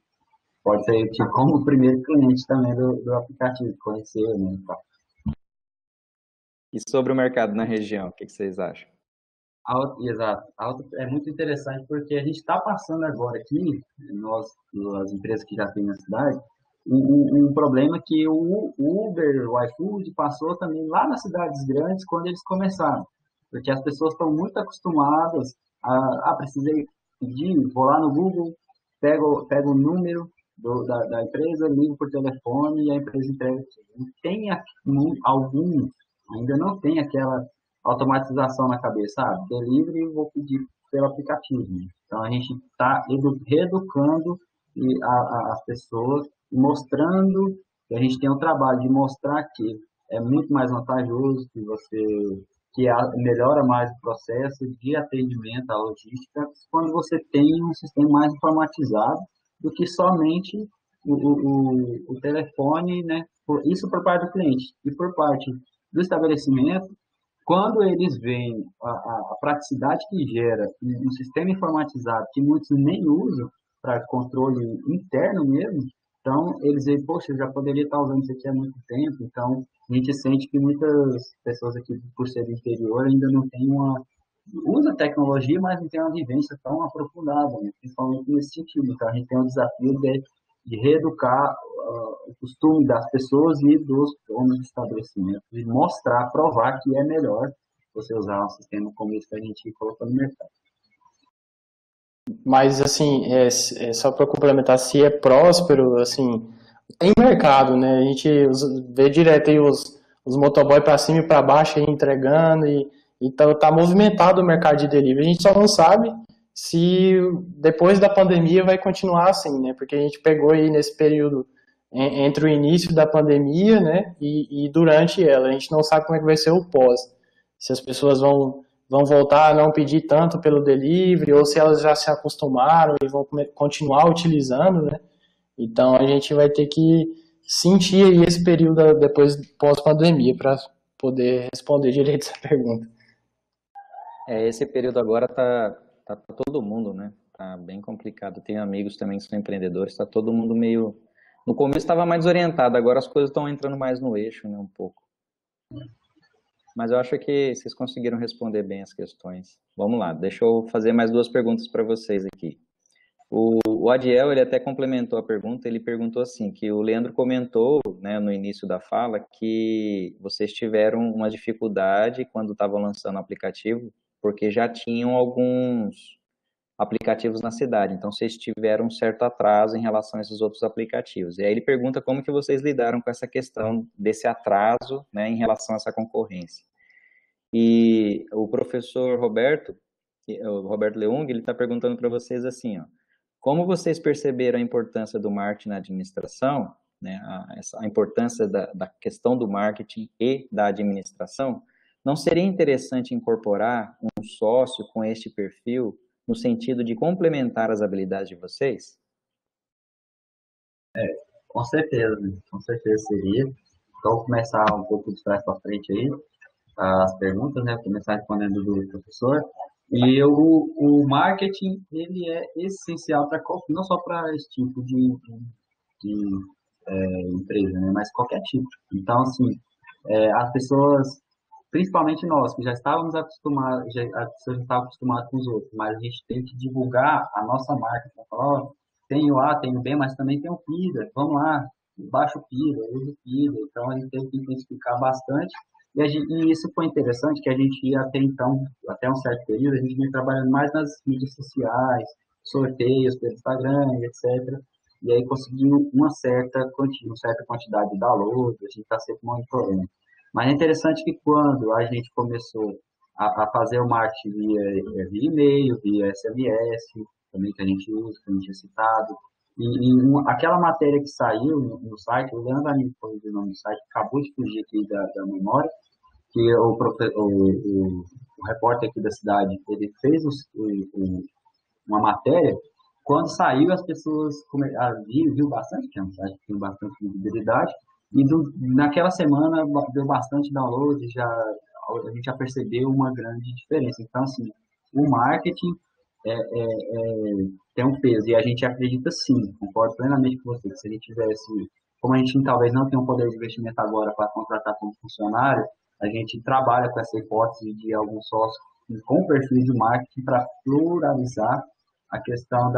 pode ser tipo, como o primeiro cliente também do aplicativo, conhecer, né? E sobre o mercado na região, o que vocês acham? Exato. É muito interessante porque a gente está passando agora aqui, as empresas que já tem na cidade, um problema que o Uber, o iFood passou também lá nas cidades grandes quando eles começaram. Porque as pessoas estão muito acostumadas precisei pedir, vou lá no Google, pego o número da empresa, ligo por telefone e a empresa entrega. Tem ainda não tem aquela automatização na cabeça, delivery vou pedir pelo aplicativo. Então a gente está reeducando as pessoas, mostrando que a gente tem o trabalho de mostrar que é muito mais vantajoso, que melhora mais o processo de atendimento à logística quando você tem um sistema mais informatizado do que somente o telefone, né? Isso por parte do cliente e por parte do estabelecimento. Quando eles veem a praticidade que gera um sistema informatizado que muitos nem usam para controle interno mesmo, então eles veem, poxa, eu já poderia estar usando isso aqui há muito tempo. Então a gente sente que muitas pessoas aqui, por ser do interior, ainda não tem usa tecnologia, mas não tem uma vivência tão aprofundada, né? Principalmente nesse sentido. Então a gente tem o desafio de reeducar o costume das pessoas e dos donos de estabelecimento, de mostrar, provar que é melhor você usar um sistema como esse que a gente colocou no mercado. Mas, assim, só para complementar, se é próspero, assim, tem mercado, né? A gente vê direto aí os motoboy para cima e para baixo aí entregando e tá movimentado o mercado de delivery. A gente só não sabe se depois da pandemia vai continuar assim, né? Porque a gente pegou aí nesse período entre o início da pandemia, né, e durante ela. A gente não sabe como é que vai ser o pós. Se as pessoas vão voltar a não pedir tanto pelo delivery, ou se elas já se acostumaram e vão continuar utilizando, né? Então a gente vai ter que sentir aí esse período depois pós-pandemia para poder responder direito essa pergunta. Esse período agora tá pra todo mundo, né? Tá bem complicado. Tenho amigos também que são empreendedores, tá todo mundo meio... No começo estava mais orientado, agora as coisas estão entrando mais no eixo, né, um pouco. Mas eu acho que vocês conseguiram responder bem as questões. Vamos lá, deixa eu fazer mais duas perguntas para vocês aqui. O Adiel, ele até complementou a pergunta, ele perguntou assim, que o Leandro comentou, né, no início da fala, que vocês tiveram uma dificuldade quando estavam lançando o aplicativo, porque já tinham alguns aplicativos na cidade, então vocês tiveram um certo atraso em relação a esses outros aplicativos. E aí ele pergunta como que vocês lidaram com essa questão desse atraso, né, em relação a essa concorrência. E o professor Roberto, o Roberto Leung, ele está perguntando para vocês assim, ó, como vocês perceberam a importância do marketing na administração, né, a importância da questão do marketing e da administração, não seria interessante incorporar um sócio com este perfil no sentido de complementar as habilidades de vocês? Com certeza, né? Com certeza seria. Então, vou começar um pouco de trás para frente aí, as perguntas, né? Vou começar respondendo do professor. E o marketing, ele é essencial para não só para esse tipo de empresa, né? Mas qualquer tipo. Então, assim, as pessoas, principalmente nós, que já estávamos acostumados, a pessoa já estava acostumada com os outros, mas a gente tem que divulgar a nossa marca. Então, falar, ó, tenho A, tenho B, mas também tem o PIDA, vamos lá, baixa o PIDA, usa o PIDA. Então, a gente tem que intensificar bastante. E isso foi interessante, que a gente ia até então, até um certo período, a gente vinha trabalhando mais nas mídias sociais, sorteios pelo Instagram, etc. E aí conseguiu uma certa quantidade de downloads, a gente está sempre monitorando. Mas é interessante que quando a gente começou a fazer o marketing via e-mail, via SMS, também que a gente usa, que a gente é citado, aquela matéria que saiu no site, o Leandro vai me corrigir o nome do site, acabou de fugir aqui da memória, que o repórter aqui da cidade, ele fez uma matéria, quando saiu as pessoas viu bastante, que é um site que tem bastante visibilidade, e naquela semana deu bastante download, a gente já percebeu uma grande diferença. Então, assim, o marketing tem um peso, e a gente acredita sim, concordo plenamente com você, que se a gente tivesse, como a gente talvez não tenha um poder de investimento agora para contratar como funcionário, a gente trabalha com essa hipótese de alguns sócios com perfil de marketing para pluralizar a questão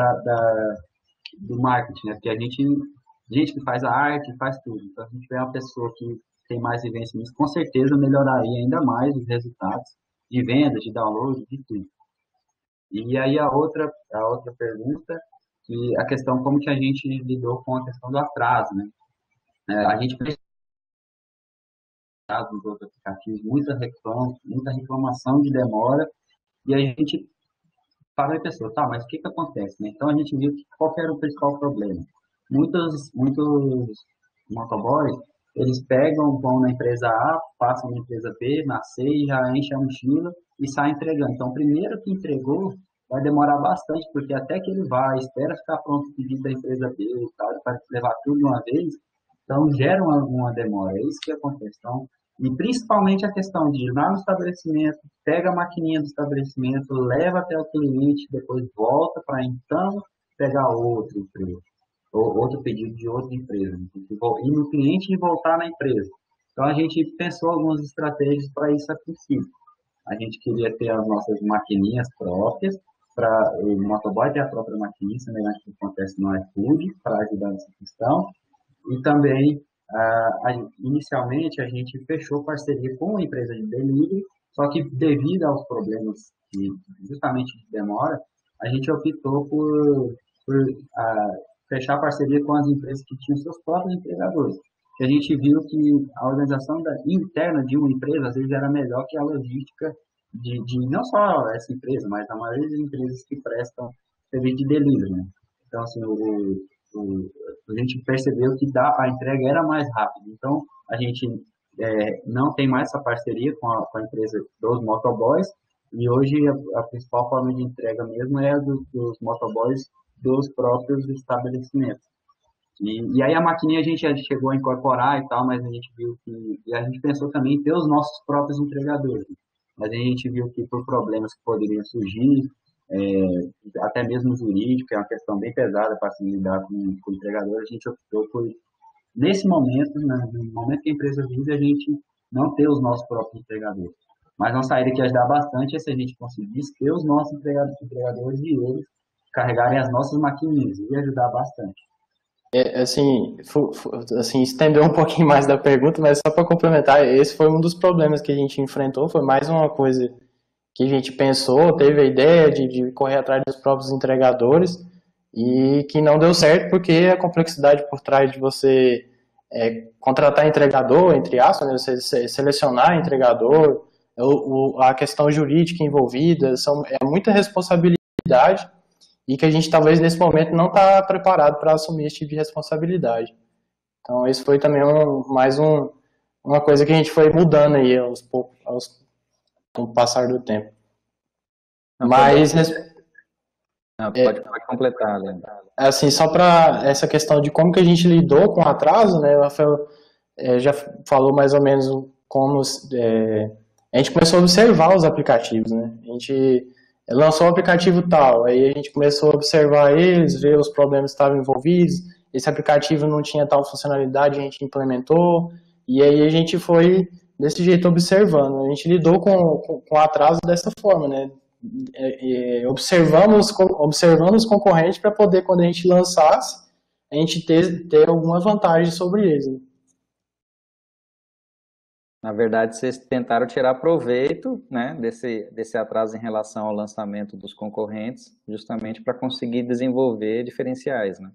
do marketing, né? Porque a gente que faz a arte, faz tudo. Então, se a gente tiver uma pessoa que tem mais vivência nisso, com certeza melhoraria ainda mais os resultados de vendas, de download, de tudo. E aí a outra pergunta, que a questão como que a gente lidou com a questão do atraso, né? A gente nos outros aplicativos, muita reclamação de demora, e a gente fala a pessoa, tá, mas o que acontece, né? Então a gente viu que qual era o principal problema. Muitos motoboys, eles vão na empresa A, passam na empresa B, na C, e já enchem a mochila e saem entregando. Então, primeiro que entregou, vai demorar bastante, porque até que ele vai, espera ficar pronto o pedido da empresa B e tal, para levar tudo de uma vez, então gera uma demora, é isso que acontece. Então, e principalmente a questão de ir lá no estabelecimento, pega a maquininha do estabelecimento, leva até o cliente, depois volta para então pegar outro emprego, ou outro pedido de outra empresa, né? Ir no cliente e voltar na empresa. Então a gente pensou algumas estratégias para isso acontecer. A gente queria ter as nossas maquininhas próprias, para o motoboy ter a própria maquininha, semelhante ao que acontece no iFood, para ajudar nessa questão. E também, inicialmente, a gente fechou parceria com a empresa de delivery, só que devido aos problemas justamente de demora, a gente optou por fechar parceria com as empresas que tinham seus próprios entregadores. E a gente viu que a organização interna de uma empresa, às vezes, era melhor que a logística de não só essa empresa, mas a maioria das empresas que prestam serviço de delivery, né? Então, assim, a gente percebeu que a entrega era mais rápida. Então, a gente não tem mais essa parceria com a empresa dos motoboys, e hoje a principal forma de entrega mesmo é a dos motoboys dos próprios estabelecimentos. E aí a maquininha a gente já chegou a incorporar e tal, mas a gente viu que, e a gente pensou também em ter os nossos próprios entregadores, né? Mas a gente viu que por problemas que poderiam surgir, até mesmo jurídico, que é uma questão bem pesada para se lidar com o entregador, a gente optou por, nesse momento, né, no momento que a empresa vive, a gente não ter os nossos próprios entregadores. Mas uma saída que ia ajudar bastante é se a gente conseguisse ter os nossos entregadores e eles carregarem as nossas maquininhas, ia ajudar bastante. Assim, assim, estender um pouquinho mais da pergunta, mas só para complementar, esse foi um dos problemas que a gente enfrentou, foi mais uma coisa que a gente pensou, teve a ideia de correr atrás dos próprios entregadores e que não deu certo porque a complexidade por trás de você contratar entregador, entre aspas, né, você selecionar entregador, a questão jurídica envolvida, é muita responsabilidade e que a gente talvez nesse momento não está preparado para assumir esse tipo de responsabilidade. Então isso foi também uma coisa que a gente foi mudando aí aos poucos, com o passar do tempo. Não, Mas não, pode completar, Leandro. assim, só para essa questão de como que a gente lidou com o atraso, né, o Rafael já falou mais ou menos como a gente começou a observar os aplicativos, né? A gente lançou o aplicativo tal, aí a gente começou a observar eles, ver os problemas que estavam envolvidos, esse aplicativo não tinha tal funcionalidade, a gente implementou, e aí a gente foi desse jeito observando. A gente lidou com o atraso dessa forma, né? Observando os concorrentes para poder, quando a gente lançasse, a gente ter alguma vantagem sobre eles. Né? Na verdade, vocês tentaram tirar proveito, né, desse atraso em relação ao lançamento dos concorrentes, justamente para conseguir desenvolver diferenciais, né?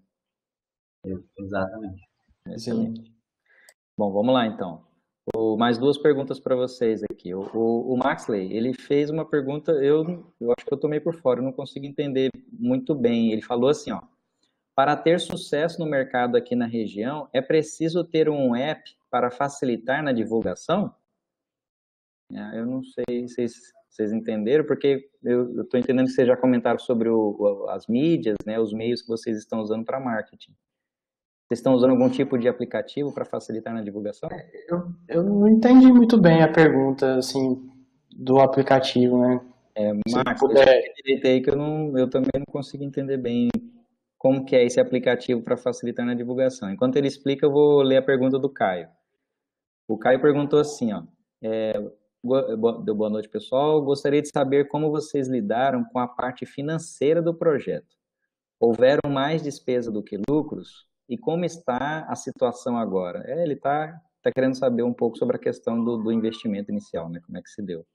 Exatamente. Excelente. Bom, vamos lá então. Mais duas perguntas para vocês aqui. O Maxley, ele fez uma pergunta, eu acho que eu tomei por fora, eu não consigo entender muito bem. Ele falou assim, ó, para ter sucesso no mercado aqui na região, é preciso ter um app para facilitar na divulgação? Eu não sei se vocês entenderam, porque eu estou entendendo que vocês já comentaram sobre as mídias, né, os meios que vocês estão usando para marketing. Vocês estão usando algum tipo de aplicativo para facilitar na divulgação? Eu não entendi muito bem a pergunta, assim, do aplicativo, né? Max, puder... direito aí que eu também não consigo entender bem como que é esse aplicativo para facilitar na divulgação. Enquanto ele explica, eu vou ler a pergunta do Caio. O Caio perguntou assim, ó, deu boa noite, pessoal. Gostaria de saber como vocês lidaram com a parte financeira do projeto. Houveram mais despesa do que lucros? E como está a situação agora? Ele está querendo saber um pouco sobre a questão do investimento inicial, né? Como é que se deu?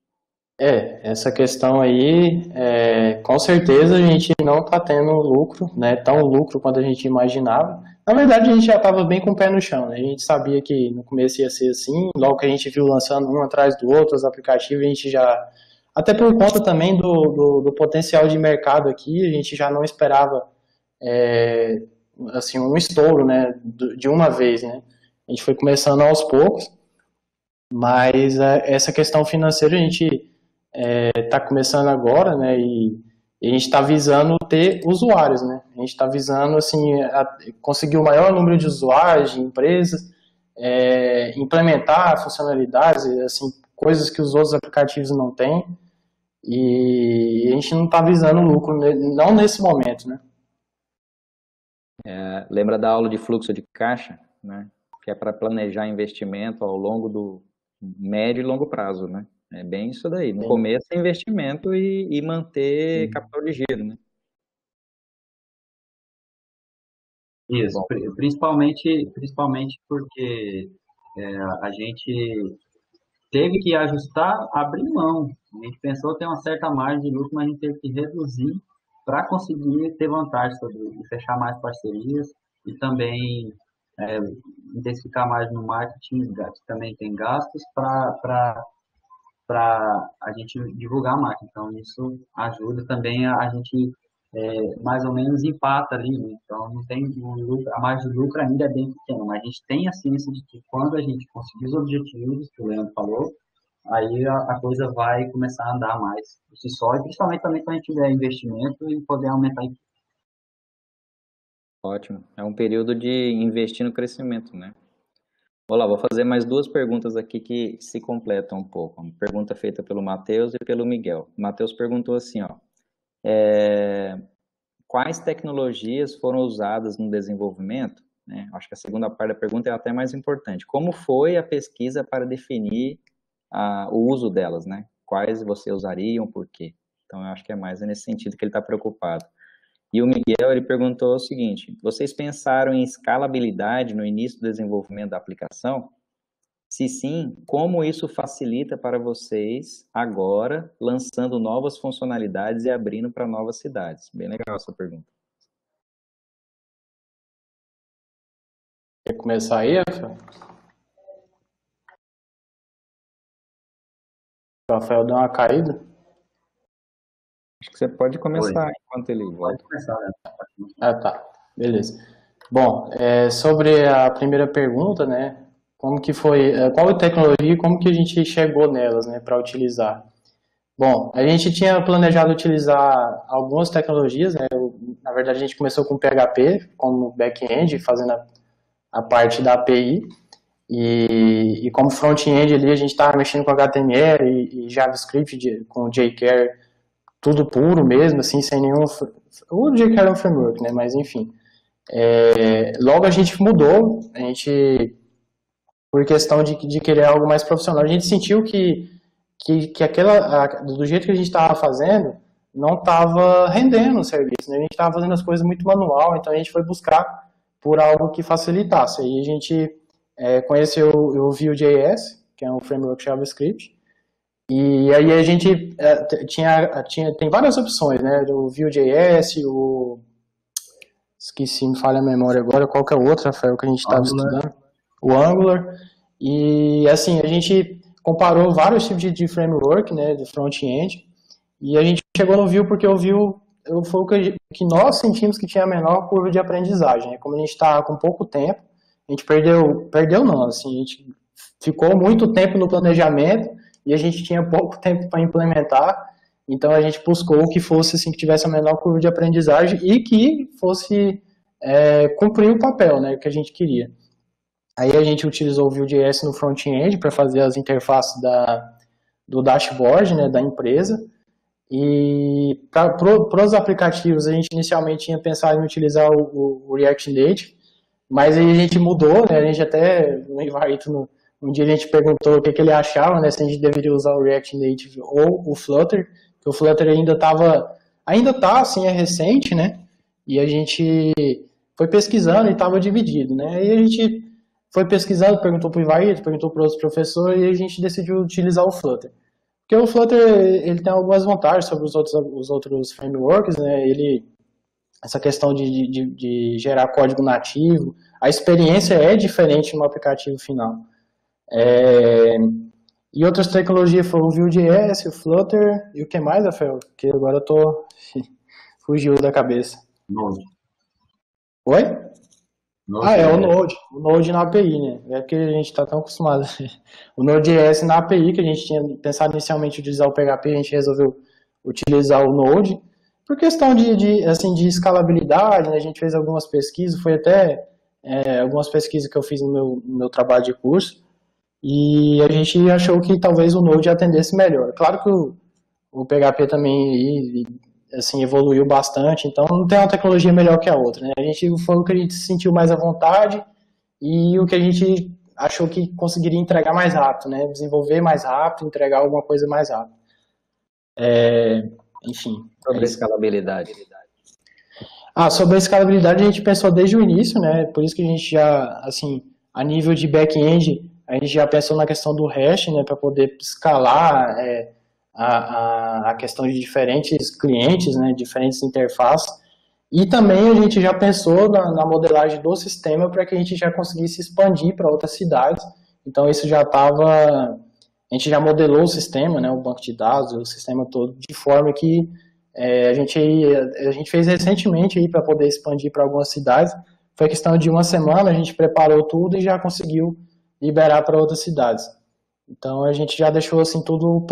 Essa questão aí, com certeza a gente não está tendo lucro, né? Tão lucro quanto a gente imaginava. Na verdade, a gente já estava bem com o pé no chão, né? A gente sabia que no começo ia ser assim, logo que a gente viu lançando um atrás do outro, os aplicativos, a gente já... Até por conta também do potencial de mercado aqui, a gente já não esperava assim, um estouro, né, de uma vez, né? A gente foi começando aos poucos, mas essa questão financeira a gente está começando agora, né, e a gente está visando ter usuários, né? A gente está visando, assim, conseguir o maior número de usuários, de empresas, implementar funcionalidades, assim, coisas que os outros aplicativos não têm, e a gente não está visando lucro, não nesse momento, né? Lembra da aula de fluxo de caixa, né? Que é para planejar investimento ao longo do médio e longo prazo, né? É bem isso daí. No começo é investimento e manter capital de giro, né? Isso, principalmente porque a gente teve que ajustar, abrir mão. A gente pensou ter uma certa margem de lucro, mas a gente teve que reduzir para conseguir ter vantagem e fechar mais parcerias e também intensificar mais no marketing, que também tem gastos, para para a gente divulgar a máquina. Então, isso ajuda também a gente mais ou menos empata ali, né? Então, não tem a margem de lucro ainda é bem pequena, mas a gente tem a ciência de que quando a gente conseguir os objetivos, que o Leandro falou, aí a coisa vai começar a andar mais por si só, e principalmente também quando a gente tiver investimento e poder aumentar. Ótimo. É um período de investir no crescimento, né? Olá, vou fazer mais duas perguntas aqui que se completam um pouco. Uma pergunta feita pelo Matheus e pelo Miguel. O Matheus perguntou assim, ó, quais tecnologias foram usadas no desenvolvimento? Né? Acho que a segunda parte da pergunta é até mais importante. Como foi a pesquisa para definir o uso delas, né? Quais você usariam, por quê? Então, eu acho que é mais nesse sentido que ele está preocupado. E o Miguel, ele perguntou o seguinte, vocês pensaram em escalabilidade no início do desenvolvimento da aplicação? Se sim, como isso facilita para vocês agora, lançando novas funcionalidades e abrindo para novas cidades? Bem legal essa pergunta. Quer começar aí, Rafael? O Rafael deu uma caída. Acho que você pode começar enquanto ele volta. Pode começar, né? Ah, tá. Beleza. Bom, sobre a primeira pergunta, né? Como que foi, qual a tecnologia e como que a gente chegou nelas, né, para utilizar? Bom, a gente tinha planejado utilizar algumas tecnologias, né? Na verdade, a gente começou com PHP como back-end, fazendo a parte da API, e como front-end ali, a gente estava mexendo com HTML e JavaScript com jQuery, tudo puro mesmo, assim, sem nenhum... O jQuery é um framework, né? Mas, enfim. Logo a gente mudou, a gente... por questão de querer algo mais profissional. A gente sentiu que do jeito que a gente estava fazendo, não estava rendendo o serviço, né? A gente estava fazendo as coisas muito manual, então a gente foi buscar por algo que facilitasse. Aí a gente conheceu o Vue.js, que é um framework JavaScript, e aí a gente tem várias opções, né? O Vue.js, esqueci, me falha a memória agora, qual que é o outro, Rafael, que a gente estava estudando? O Angular, e assim, a gente comparou vários tipos de framework, né, de front-end, e a gente chegou no Vue porque o Vue foi o que nós sentimos que tinha a menor curva de aprendizagem, né? Como a gente está com pouco tempo, a gente perdeu não, assim, a gente ficou muito tempo no planejamento e a gente tinha pouco tempo para implementar, então a gente buscou o que fosse assim, que tivesse a menor curva de aprendizagem e que fosse cumprir o papel, né, que a gente queria. Aí a gente utilizou o Vue.js no front-end para fazer as interfaces do dashboard, né, da empresa. E para os aplicativos, a gente inicialmente tinha pensado em utilizar o React Native, mas aí a gente mudou, né, a gente até, no Ivarito, um dia a gente perguntou o que ele achava, né, se a gente deveria usar o React Native ou o Flutter, que o Flutter ainda está, assim, é recente, né, e a gente foi pesquisando e estava dividido, né, e a gente foi pesquisando, perguntou para o Ivair, perguntou para outros professores e a gente decidiu utilizar o Flutter. Porque o Flutter ele tem algumas vantagens sobre os outros frameworks, né? Essa questão de gerar código nativo, a experiência é diferente no aplicativo final. E outras tecnologias foram o Vue.js, o Flutter e o que mais, Rafael? Que agora eu fugiu da cabeça. Node. Oi? O Node na API, né? É porque a gente está tão acostumado. O Node.js na API, que a gente tinha pensado inicialmente em utilizar o PHP, a gente resolveu utilizar o Node. Por questão de escalabilidade, né? A gente fez algumas pesquisas, foi até algumas pesquisas que eu fiz no meu trabalho de curso, e a gente achou que talvez o Node atendesse melhor. Claro que o PHP também assim, evoluiu bastante, então não tem uma tecnologia melhor que a outra, né? Foi o que a gente se sentiu mais à vontade e o que a gente achou que conseguiria entregar mais rápido, né? Desenvolver mais rápido, entregar alguma coisa mais rápido. Enfim. Sobre a escalabilidade. Sobre a escalabilidade a gente pensou desde o início, né? Por isso que a gente já, assim, a nível de back-end, a gente já pensou na questão do hash, né? Para poder escalar a questão de diferentes clientes, né, diferentes interfaces, e também a gente já pensou na modelagem do sistema para que a gente já conseguisse expandir para outras cidades, então isso já estava a gente já modelou o sistema, né, o banco de dados, o sistema todo, de forma que a gente fez recentemente para poder expandir para algumas cidades. Foi questão de uma semana, a gente preparou tudo e já conseguiu liberar para outras cidades. Então a gente já deixou assim tudo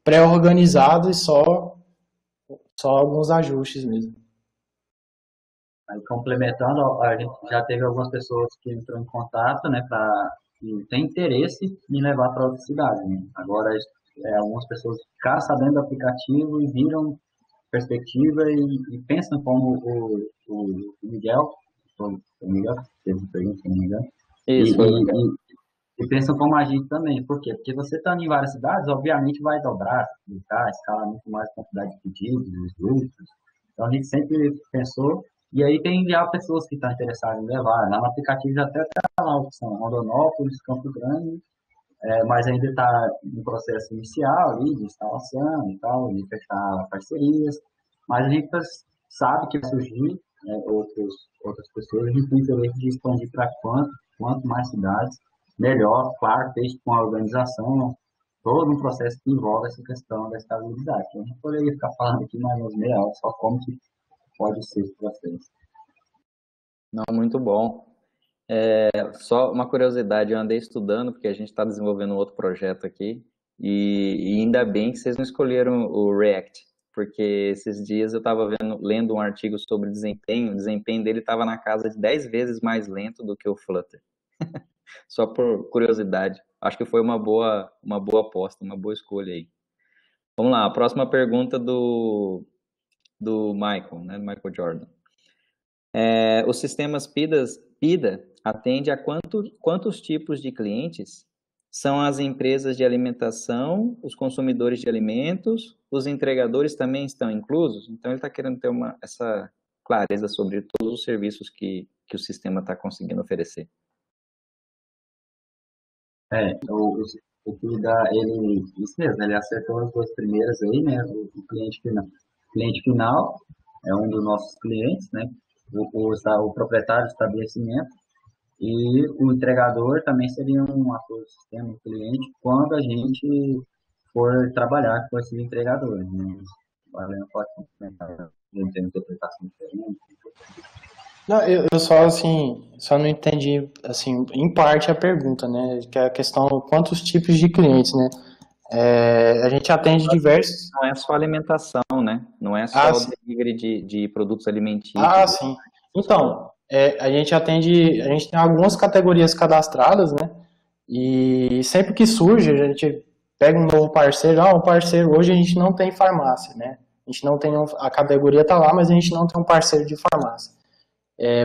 pré-organizado e só alguns ajustes mesmo. Aí, complementando, a gente já teve algumas pessoas que entrou em contato, né, que tem interesse em levar para outra cidade, né? Agora, algumas pessoas ficaram sabendo do aplicativo e viram perspectiva e pensam como o Miguel, fez uma pergunta, se não me engano, Isso, e pensam como a gente também. Por quê? Porque você estando em várias cidades, obviamente vai dobrar, duplicar, escalar muito mais a quantidade de pedidos, os grupos. Então, a gente sempre pensou. E aí tem já pessoas que estão interessadas em levar. Lá no aplicativo já até está lá a opção Rondonópolis, Campo Grande, mas ainda está no processo inicial ali, de instalação e tal, de fechar parcerias. Mas a gente sabe que vai surgir outras pessoas, a gente tem interesse de expandir para quanto mais cidades, melhor, claro, feito com a organização, todo um processo que envolve essa questão da estabilidade. A gente poderia ficar falando aqui mais uns meia hora, só como que pode ser esse processo. Não, muito bom. Só uma curiosidade, eu andei estudando, porque a gente está desenvolvendo um outro projeto aqui, e ainda bem que vocês não escolheram o React, porque esses dias eu estava lendo um artigo sobre desempenho, o desempenho dele estava na casa de 10 vezes mais lento do que o Flutter. Só por curiosidade. Acho que foi uma boa aposta, uma boa escolha aí. Vamos lá, a próxima pergunta do Michael, né, do Michael Jordan. Os sistemas PIDA atende a quantos tipos de clientes? São as empresas de alimentação, os consumidores de alimentos, os entregadores também estão inclusos? Então, ele está querendo ter essa clareza sobre todos os serviços que o sistema está conseguindo oferecer. O PIDA, isso mesmo, ele acertou as duas primeiras aí, né? O cliente final. O cliente final é um dos nossos clientes, né? O proprietário do estabelecimento, e o entregador também seria um ator do sistema, um cliente, quando a gente for trabalhar com esses entregadores, né? Valendo, pode comentar, não tem interpretação diferente. Não, eu só não entendi, assim, em parte a pergunta, né, que é a questão, quantos tipos de clientes, né? A gente atende diversos... Não é só alimentação, né? Não é só o delivery de produtos alimentícios. Sim. Então, a gente tem algumas categorias cadastradas, né? E sempre que surge, a gente pega um novo parceiro, hoje a gente não tem farmácia, né? A gente não tem, a categoria tá lá, mas a gente não tem um parceiro de farmácia.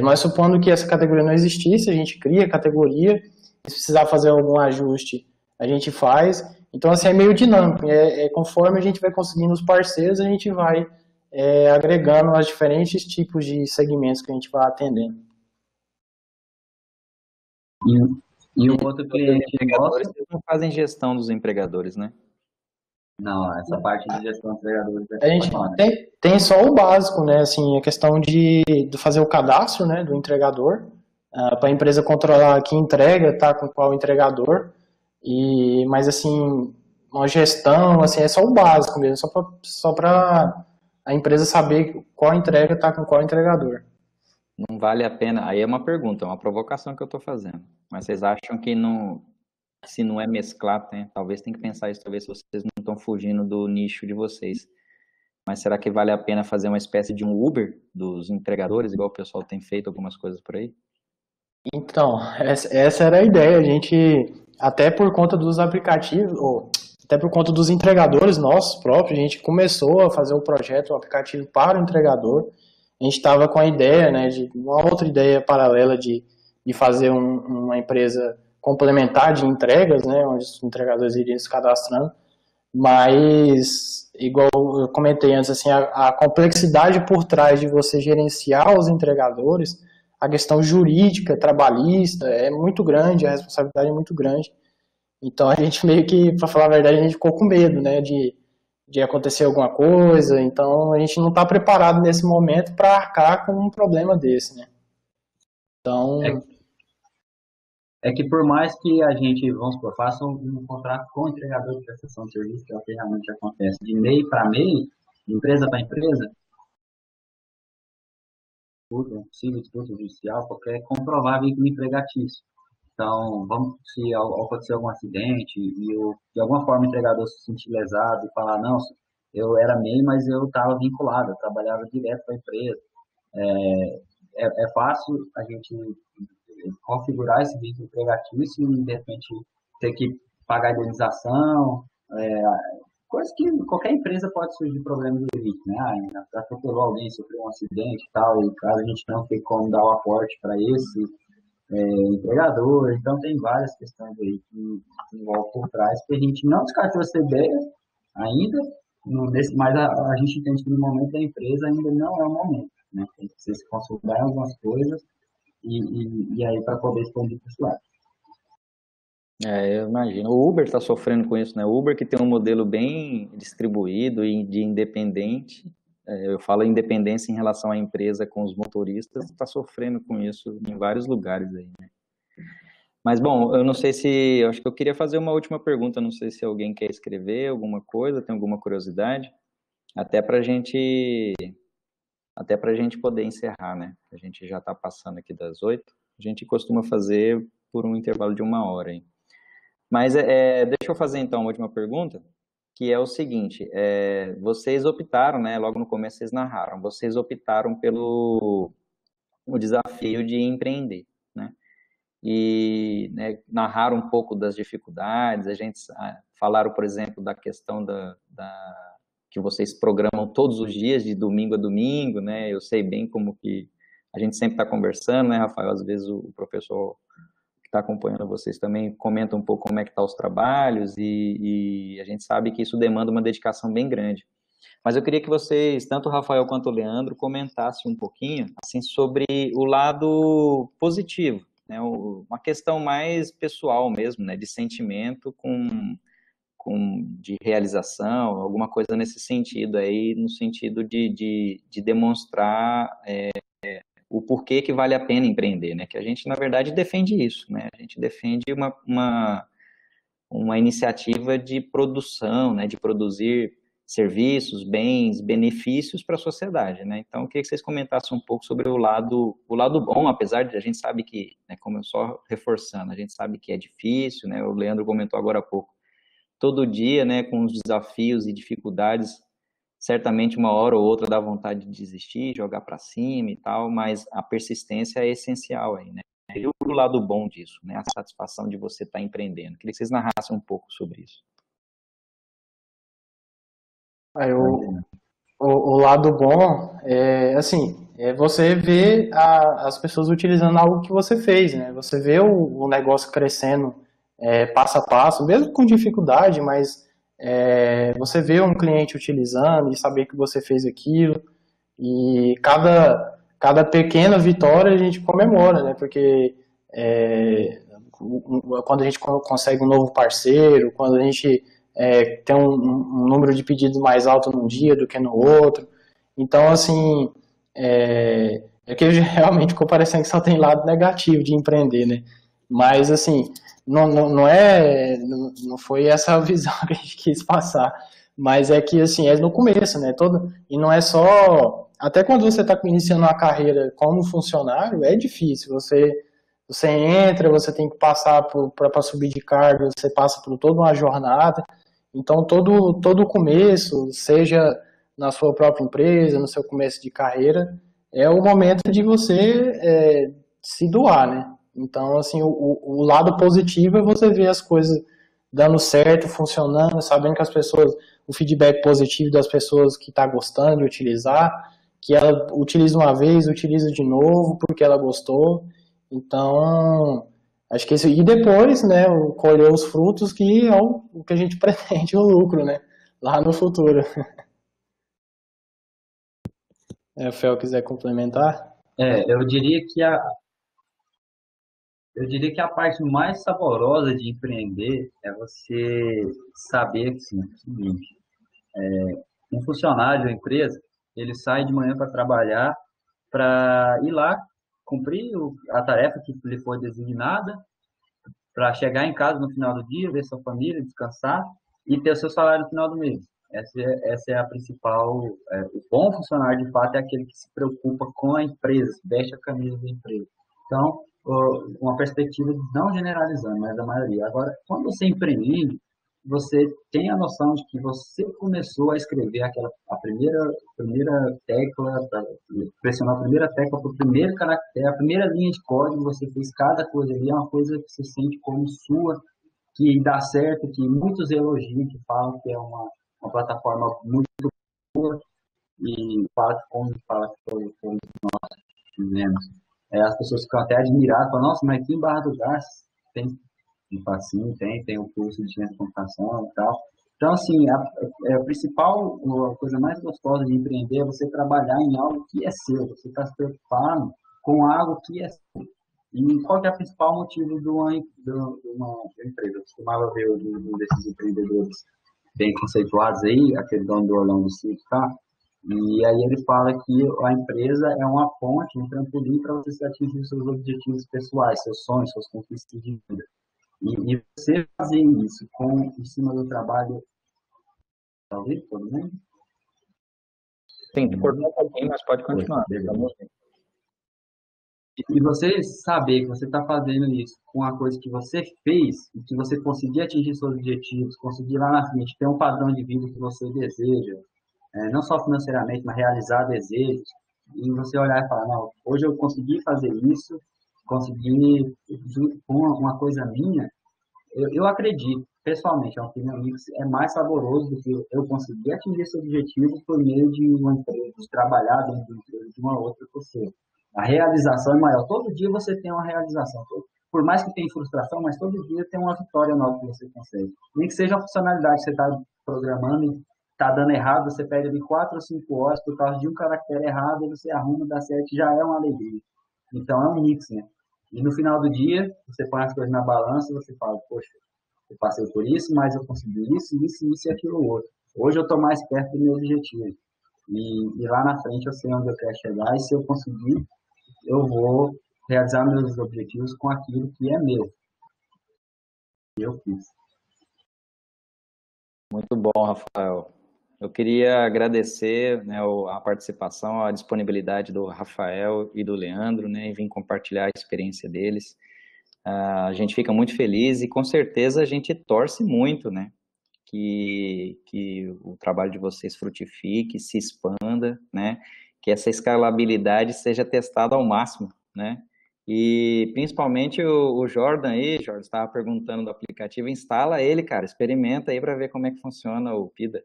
Mas supondo que essa categoria não existisse, a gente cria a categoria, se precisar fazer algum ajuste, a gente faz. Então, assim, é meio dinâmico. Conforme a gente vai conseguindo os parceiros, a gente vai agregando os diferentes tipos de segmentos que a gente vai atendendo. E o outro cliente nosso... Vocês não fazem gestão dos empregadores, né? Não, essa parte de gestão de empregadores... A gente tem só o básico, né? Assim, a questão de fazer o cadastro, né, do entregador, para a empresa controlar que entrega, tá, com qual entregador. Mas, assim, uma gestão, assim, é só o básico mesmo, só para a empresa saber qual entrega está com qual entregador. Não vale a pena, aí é uma pergunta, é uma provocação que eu estou fazendo, mas vocês acham que se não é mesclar, né? Talvez tem que pensar isso, talvez vocês não estão fugindo do nicho de vocês, mas será que vale a pena fazer uma espécie de um Uber dos entregadores, igual o pessoal tem feito algumas coisas por aí? Então, essa era a ideia, a gente, até por conta dos aplicativos, até por conta dos entregadores nossos próprios, a gente começou a fazer um projeto, um aplicativo para o entregador. A gente estava com a ideia, né, de uma outra ideia paralela de fazer uma empresa complementar de entregas, né, onde os entregadores iriam se cadastrando, mas, igual eu comentei antes, assim, a complexidade por trás de você gerenciar os entregadores, a questão jurídica, trabalhista, é muito grande, a responsabilidade é muito grande. Então a gente meio que, para falar a verdade, a gente ficou com medo, né, de acontecer alguma coisa. Então a gente não está preparado nesse momento para arcar com um problema desse, né? Então É que por mais que a gente, vamos supor, faça um contrato com o entregador de prestação de serviço, que é o que realmente acontece, de MEI para MEI, de empresa para empresa, tudo, é possível disputa judicial, qualquer comprovar vínculo empregatício. Então, vamos, se acontecer algum acidente e de alguma forma o entregador se sentir lesado e falar, não, eu era MEI, mas eu estava vinculado, eu trabalhava direto com a empresa. É fácil a gente configurar esse vínculo empregatício e, de repente, ter que pagar indenização, coisas que qualquer empresa pode surgir problema de evite, né? Atropelou alguém, sofreu um acidente e tal, e caso a gente não tem como dar o aporte para esse empregador, então tem várias questões aí que envolvem por trás, que a gente não descartou essa ideia ainda, mas a gente entende que no momento da empresa ainda não é o momento, né? Tem que se consolidar algumas coisas e aí para poder expandir para o lado. Eu imagino. O Uber está sofrendo com isso, né? O Uber que tem um modelo bem distribuído e de independente, eu falo independência em relação à empresa com os motoristas, está sofrendo com isso em vários lugares aí, né? Mas, bom, eu não sei se... Eu acho que eu queria fazer uma última pergunta, não sei se alguém quer escrever alguma coisa, tem alguma curiosidade, até para a gente poder encerrar, né? A gente já está passando aqui das 8, a gente costuma fazer por um intervalo de 1 hora, hein? Mas deixa eu fazer então a última pergunta, que é o seguinte, vocês optaram, né, logo no começo vocês narraram, vocês optaram pelo o desafio de empreender, né? E né, narraram um pouco das dificuldades, falaram, por exemplo, da questão que vocês programam todos os dias, de domingo a domingo, né? Eu sei bem como que a gente sempre está conversando, né, Rafael? Às vezes o professor que está acompanhando vocês também comenta um pouco como é que estão os trabalhos e a gente sabe que isso demanda uma dedicação bem grande. Mas eu queria que vocês, tanto o Rafael quanto o Leandro, comentassem um pouquinho assim, sobre o lado positivo, né? Uma questão mais pessoal mesmo, né? De sentimento de realização, alguma coisa nesse sentido aí, no sentido de demonstrar o porquê que vale a pena empreender, né? Que a gente, na verdade, defende isso, né? A gente defende uma iniciativa de produção, né? De produzir serviços, bens, benefícios para a sociedade, né? Então, eu queria que vocês comentassem um pouco sobre o lado bom, apesar de a gente sabe que, né, como eu só reforçando, a gente sabe que é difícil, né? O Leandro comentou agora há pouco, todo dia, né, com os desafios e dificuldades, certamente uma hora ou outra dá vontade de desistir, jogar para cima e tal, mas a persistência é essencial aí, né? E o lado bom disso, né? A satisfação de você estar empreendendo. Queria que vocês narrassem um pouco sobre isso. O lado bom assim, você vê as pessoas utilizando algo que você fez, né? Você vê o negócio crescendo passo a passo, mesmo com dificuldade, mas você vê um cliente utilizando e saber que você fez aquilo, e cada pequena vitória a gente comemora, né? Porque quando a gente consegue um novo parceiro, quando a gente tem um número de pedidos mais alto num dia do que no outro, então assim que realmente ficou parecendo que só tem lado negativo de empreender, né? Mas assim, não foi essa a visão que a gente quis passar, mas é que assim, no começo, né? E não é só, até quando você está iniciando uma carreira como funcionário, é difícil, você entra, você tem que passar para subir de cargo, você passa por toda uma jornada, então todo começo, seja na sua própria empresa, no seu começo de carreira, é o momento de você se doar, né? Então, assim, o lado positivo é você ver as coisas dando certo, funcionando, sabendo que as pessoas, o feedback positivo das pessoas que estão gostando de utilizar, que ela utiliza uma vez, utiliza de novo porque ela gostou. Então, acho que isso. E depois, né, colher os frutos, que é o que a gente pretende, o lucro, né? Lá no futuro. O Fel quiser complementar? Eu diria que a parte mais saborosa de empreender é você saber que, sim, é o seguinte, um funcionário da empresa, ele sai de manhã para trabalhar, para ir lá, cumprir a tarefa que lhe foi designada, para chegar em casa no final do dia, ver sua família, descansar e ter o seu salário no final do mês. Essa é a principal. O bom funcionário, de fato, é aquele que se preocupa com a empresa, veste a camisa da empresa. Então, uma perspectiva, não generalizando, mas da maioria. Agora, quando você empreende, você tem a noção de que você começou a escrever a primeira tecla, pressionar a primeira tecla para o primeiro caractere, a primeira linha de código, você fez cada coisa ali, é uma coisa que você sente como sua, que dá certo, que muitos elogiam, que falam que é uma plataforma muito boa, e fala que foi nós que fizemos. As pessoas ficam até admiradas, falam, nossa, mas aqui em Barra do Garças tem sim, tem o curso de ciência da computação e tal. Então, assim, a principal, a coisa mais gostosa de empreender é você trabalhar em algo que é seu, você está se preocupando com algo que é seu. E qual que é o principal motivo de uma empresa? Eu costumava ver um desses empreendedores bem conceituados aí, aquele dono do Orlando City, tá? E aí ele fala que a empresa é uma ponte, um trampolim para você atingir seus objetivos pessoais, seus sonhos, suas conquistas de vida. E você fazer isso em cima do trabalho, talvez, todo mundo? Sim, cortou um pouquinho, mas pode continuar. E você saber que você está fazendo isso com uma coisa que você fez e que você conseguir atingir seus objetivos, conseguir lá na frente ter um padrão de vida que você deseja, não só financeiramente, mas realizar desejos, e você olhar e falar, não, hoje eu consegui fazer isso, consegui com uma coisa minha, eu acredito, pessoalmente, a opinião minha, é mais saboroso do que eu conseguir atingir esse objetivo por meio de uma empresa, de trabalhar dentro de uma empresa, de uma outra pessoa. A realização é maior. Todo dia você tem uma realização. Por mais que tenha frustração, mas todo dia tem uma vitória nova que você consegue. Nem que seja a funcionalidade que você está programando e está dando errado, você perde ali 4 ou 5 horas por causa de um caractere errado, e você arruma, dá certo, já é uma alegria. Então é um mix, né? E no final do dia, você põe as coisas na balança e você fala, poxa, eu passei por isso, mas eu consegui isso e aquilo outro. Hoje eu estou mais perto do meu objetivo. E lá na frente eu sei onde eu quero chegar, e se eu conseguir, eu vou realizar meus objetivos com aquilo que é meu. Que eu fiz. Muito bom, Rafael. Eu queria agradecer, né, a participação, a disponibilidade do Rafael e do Leandro, né, e vir compartilhar a experiência deles. A gente fica muito feliz e com certeza a gente torce muito, né, que o trabalho de vocês frutifique, se expanda, né, que essa escalabilidade seja testada ao máximo, né, e principalmente o Jordan aí, Jordan, estava perguntando do aplicativo, instala ele, cara, experimenta aí para ver como é que funciona o PIDA.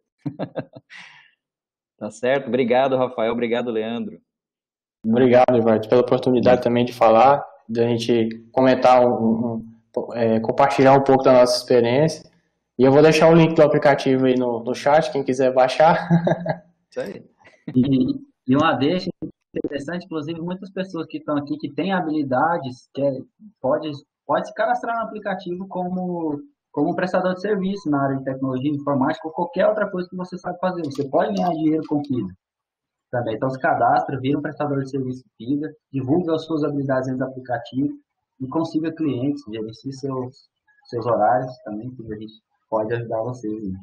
Tá certo? Obrigado, Rafael, obrigado, Leandro. Obrigado, Eduardo, pela oportunidade também de falar, da gente comentar, compartilhar um pouco da nossa experiência. E eu vou deixar o link do aplicativo aí no chat, quem quiser baixar. Isso aí. E uma deixa interessante, inclusive, muitas pessoas que estão aqui que têm habilidades, pode se cadastrar no aplicativo como um prestador de serviço na área de tecnologia, informática ou qualquer outra coisa que você sabe fazer. Você pode ganhar dinheiro com PIDA também. Então, se cadastra, vira um prestador de serviço PIDA, divulga as suas habilidades dentro do aplicativo e consiga clientes, gerencie seus horários também, que a gente pode ajudar vocês. Né?